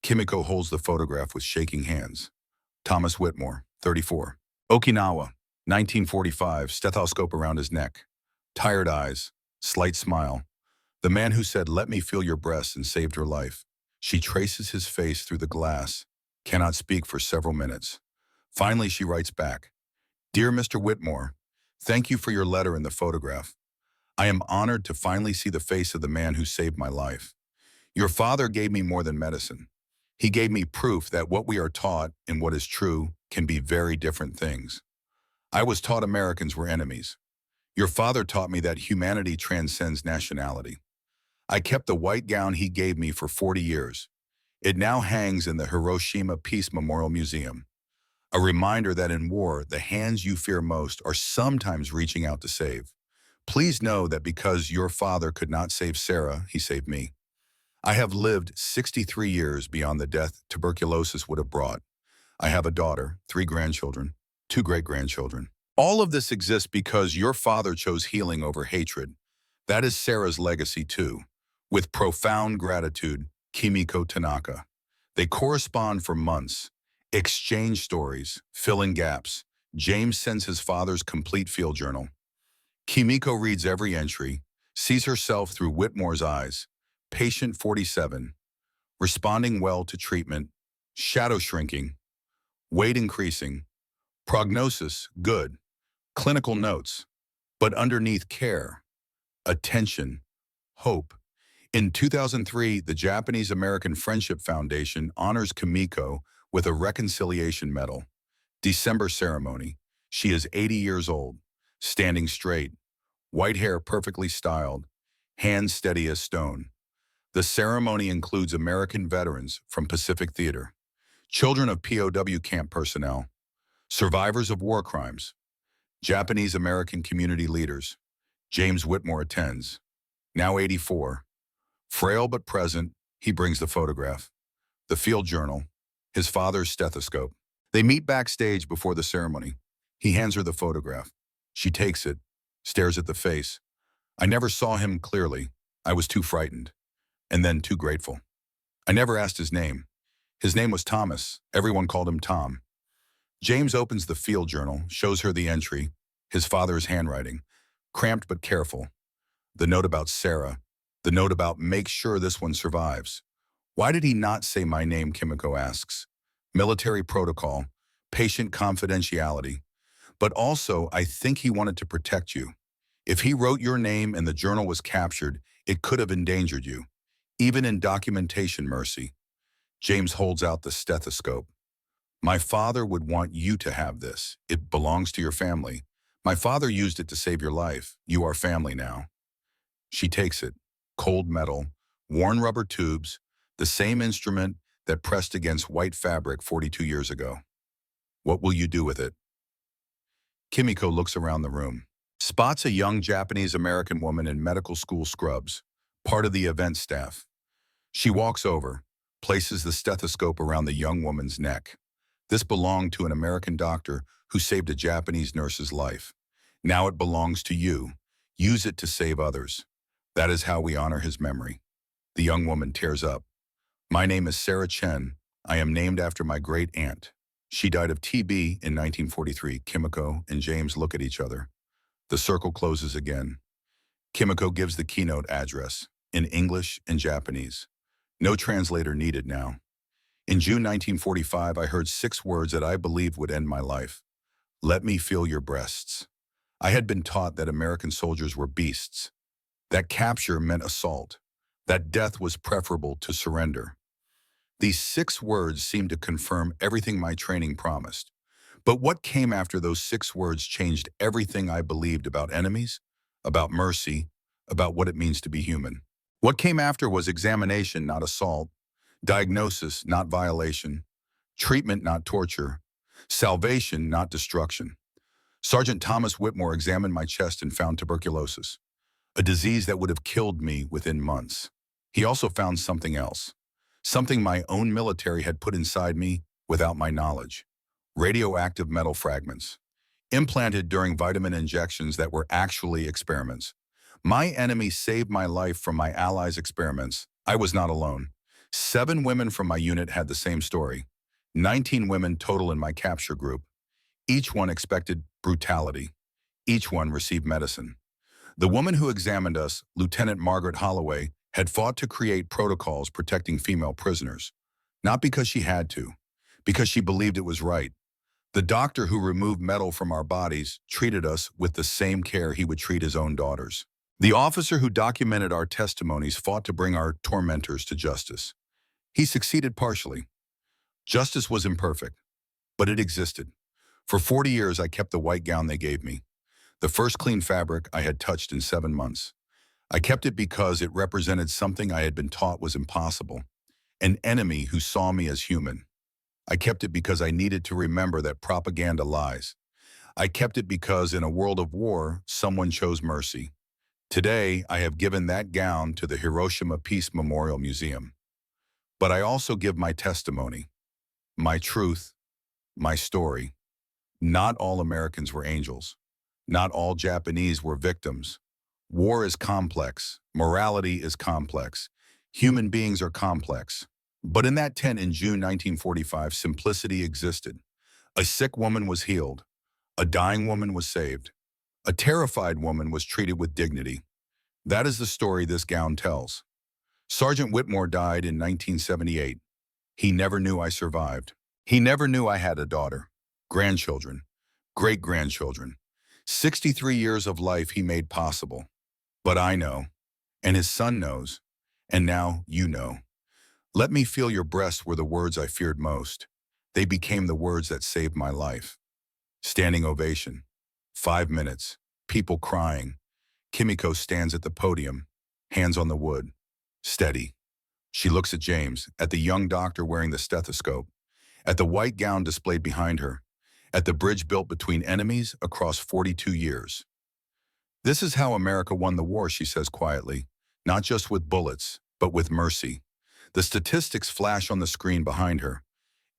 Kimiko holds the photograph with shaking hands. Thomas Whitmore, 34. Okinawa, 1945, stethoscope around his neck. Tired eyes, slight smile. The man who said, "Let me feel your breasts," and saved her life. She traces his face through the glass, cannot speak for several minutes. Finally, she writes back, Dear Mr. Whitmore, thank you for your letter and the photograph. I am honored to finally see the face of the man who saved my life. Your father gave me more than medicine. He gave me proof that what we are taught and what is true can be very different things. I was taught Americans were enemies. Your father taught me that humanity transcends nationality. I kept the white gown he gave me for 40 years. It now hangs in the Hiroshima Peace Memorial Museum. A reminder that in war, the hands you fear most are sometimes reaching out to save. Please know that because your father could not save Sarah, he saved me. I have lived 63 years beyond the death tuberculosis would have brought. I have a daughter, 3 grandchildren, 2 great-grandchildren. All of this exists because your father chose healing over hatred. That is Sarah's legacy too. With profound gratitude, Kimiko Tanaka. They correspond for months, exchange stories, fill in gaps. James sends his father's complete field journal. Kimiko reads every entry, sees herself through Whitmore's eyes. Patient 47, responding well to treatment, shadow shrinking, weight increasing, prognosis good, clinical notes, but underneath care, attention, hope. In 2003, the Japanese American Friendship Foundation honors Kimiko with a reconciliation medal. December ceremony. She is 80 years old, standing straight, white hair perfectly styled, hands steady as stone. The ceremony includes American veterans from Pacific Theater, children of POW camp personnel, survivors of war crimes, Japanese American community leaders. James Whitmore attends. Now 84. Frail but present, he brings the photograph, the field journal, his father's stethoscope. They meet backstage before the ceremony. He hands her the photograph. She takes it, stares at the face. I never saw him clearly. I was too frightened. And then too grateful. I never asked his name. His name was Thomas. Everyone called him Tom. James opens the field journal, shows her the entry, his father's handwriting, cramped but careful. The note about Sarah, the note about make sure this one survives. Why did he not say my name, Kimiko asks. Military protocol, patient confidentiality. But also, I think he wanted to protect you. If he wrote your name and the journal was captured, it could have endangered you. Even in documentation, Mercy. James holds out the stethoscope. My father would want you to have this. It belongs to your family. My father used it to save your life. You are family now. She takes it. Cold metal, worn rubber tubes, the same instrument that pressed against white fabric 42 years ago. What will you do with it? Kimiko looks around the room. Spots a young Japanese-American woman in medical school scrubs, part of the event staff. She walks over, places the stethoscope around the young woman's neck. This belonged to an American doctor who saved a Japanese nurse's life. Now it belongs to you. Use it to save others. That is how we honor his memory. The young woman tears up. My name is Sarah Chen. I am named after my great aunt. She died of TB in 1943. Kimiko and James look at each other. The circle closes again. Kimiko gives the keynote address, in English and Japanese. No translator needed now. In June 1945, I heard 6 words that I believed would end my life. Let me feel your breasts. I had been taught that American soldiers were beasts. That capture meant assault. That death was preferable to surrender. These 6 words seemed to confirm everything my training promised. But what came after those 6 words changed everything I believed about enemies, about mercy, about what it means to be human. What came after was examination, not assault, diagnosis, not violation, treatment, not torture, salvation, not destruction. Sergeant Thomas Whitmore examined my chest and found tuberculosis, a disease that would have killed me within months. He also found something else, something my own military had put inside me without my knowledge. Radioactive metal fragments, implanted during vitamin injections that were actually experiments. My enemy saved my life from my allies' experiments. I was not alone. 7 women from my unit had the same story. 19 women total in my capture group. Each one expected brutality. Each one received medicine. The woman who examined us, Lieutenant Margaret Holloway, had fought to create protocols protecting female prisoners. Not because she had to, because she believed it was right. The doctor who removed metal from our bodies treated us with the same care he would treat his own daughters. The officer who documented our testimonies fought to bring our tormentors to justice. He succeeded partially. Justice was imperfect, but it existed. For 40 years, I kept the white gown they gave me, the first clean fabric I had touched in 7 months. I kept it because it represented something I had been taught was impossible, an enemy who saw me as human. I kept it because I needed to remember that propaganda lies. I kept it because in a world of war, someone chose mercy. Today, I have given that gown to the Hiroshima Peace Memorial Museum. But I also give my testimony, my truth, my story. Not all Americans were angels. Not all Japanese were victims. War is complex. Morality is complex. Human beings are complex. But in that tent in June 1945, simplicity existed. A sick woman was healed. A dying woman was saved. A terrified woman was treated with dignity. That is the story this gown tells. Sergeant Whitmore died in 1978. He never knew I survived. He never knew I had a daughter, grandchildren, great-grandchildren. 63 years of life he made possible. But I know, and his son knows, and now you know. Let me feel your breasts were the words I feared most. They became the words that saved my life. Standing ovation. 5 minutes. People crying. Kimiko stands at the podium, hands on the wood. Steady. She looks at James, at the young doctor wearing the stethoscope, at the white gown displayed behind her, at the bridge built between enemies across 42 years. This is how America won the war, she says quietly, not just with bullets, but with mercy. The statistics flash on the screen behind her.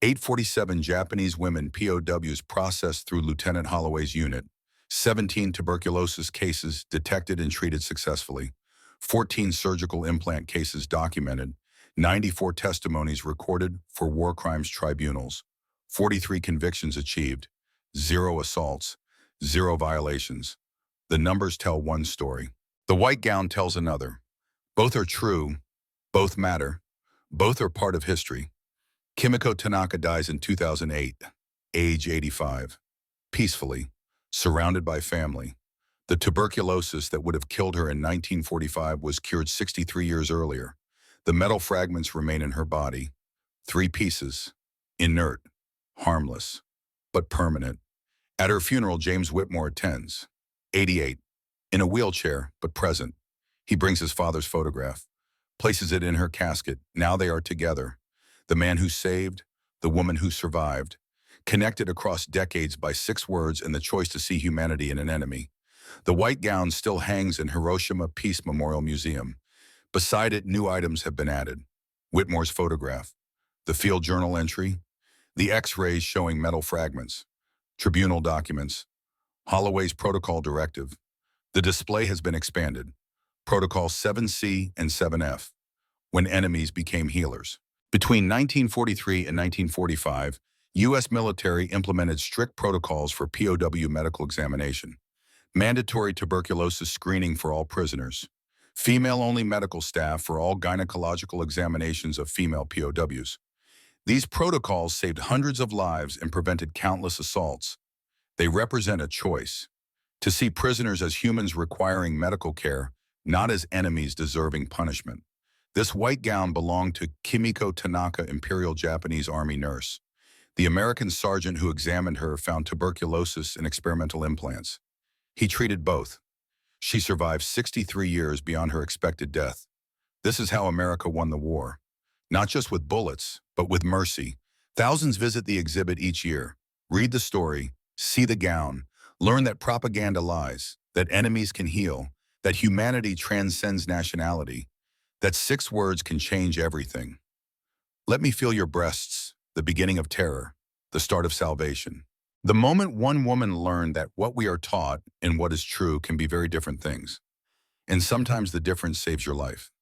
847 Japanese women POWs processed through Lieutenant Holloway's unit. 17 tuberculosis cases detected and treated successfully. 14 surgical implant cases documented. 94 testimonies recorded for war crimes tribunals. 43 convictions achieved. 0 assaults. 0 violations. The numbers tell one story. The white gown tells another. Both are true. Both matter. Both are part of history. Kimiko Tanaka dies in 2008, age 85. Peacefully, surrounded by family. The tuberculosis that would have killed her in 1945 was cured 63 years earlier. The metal fragments remain in her body. 3 pieces. Inert. Harmless. But permanent. At her funeral, James Whitmore attends. 88. In a wheelchair, but present. He brings his father's photograph. Places it in her casket. Now they are together. The man who saved, the woman who survived. Connected across decades by 6 words and the choice to see humanity in an enemy. The white gown still hangs in Hiroshima Peace Memorial Museum. Beside it, new items have been added. Whitmore's photograph. The field journal entry. The X-rays showing metal fragments. Tribunal documents. Holloway's protocol directive. The display has been expanded. Protocol 7C and 7F. When enemies became healers. Between 1943 and 1945, U.S. military implemented strict protocols for POW medical examination. Mandatory tuberculosis screening for all prisoners. Female-only medical staff for all gynecological examinations of female POWs. These protocols saved hundreds of lives and prevented countless assaults. They represent a choice. To see prisoners as humans requiring medical care, not as enemies deserving punishment. This white gown belonged to Kimiko Tanaka, Imperial Japanese Army nurse. The American sergeant who examined her found tuberculosis in experimental implants. He treated both. She survived 63 years beyond her expected death. This is how America won the war. Not just with bullets, but with mercy. Thousands visit the exhibit each year. Read the story, see the gown, learn that propaganda lies, that enemies can heal, that humanity transcends nationality, that 6 words can change everything. Let me feel your breasts, the beginning of terror, the start of salvation. The moment one woman learned that what we are taught and what is true can be very different things. And sometimes the difference saves your life.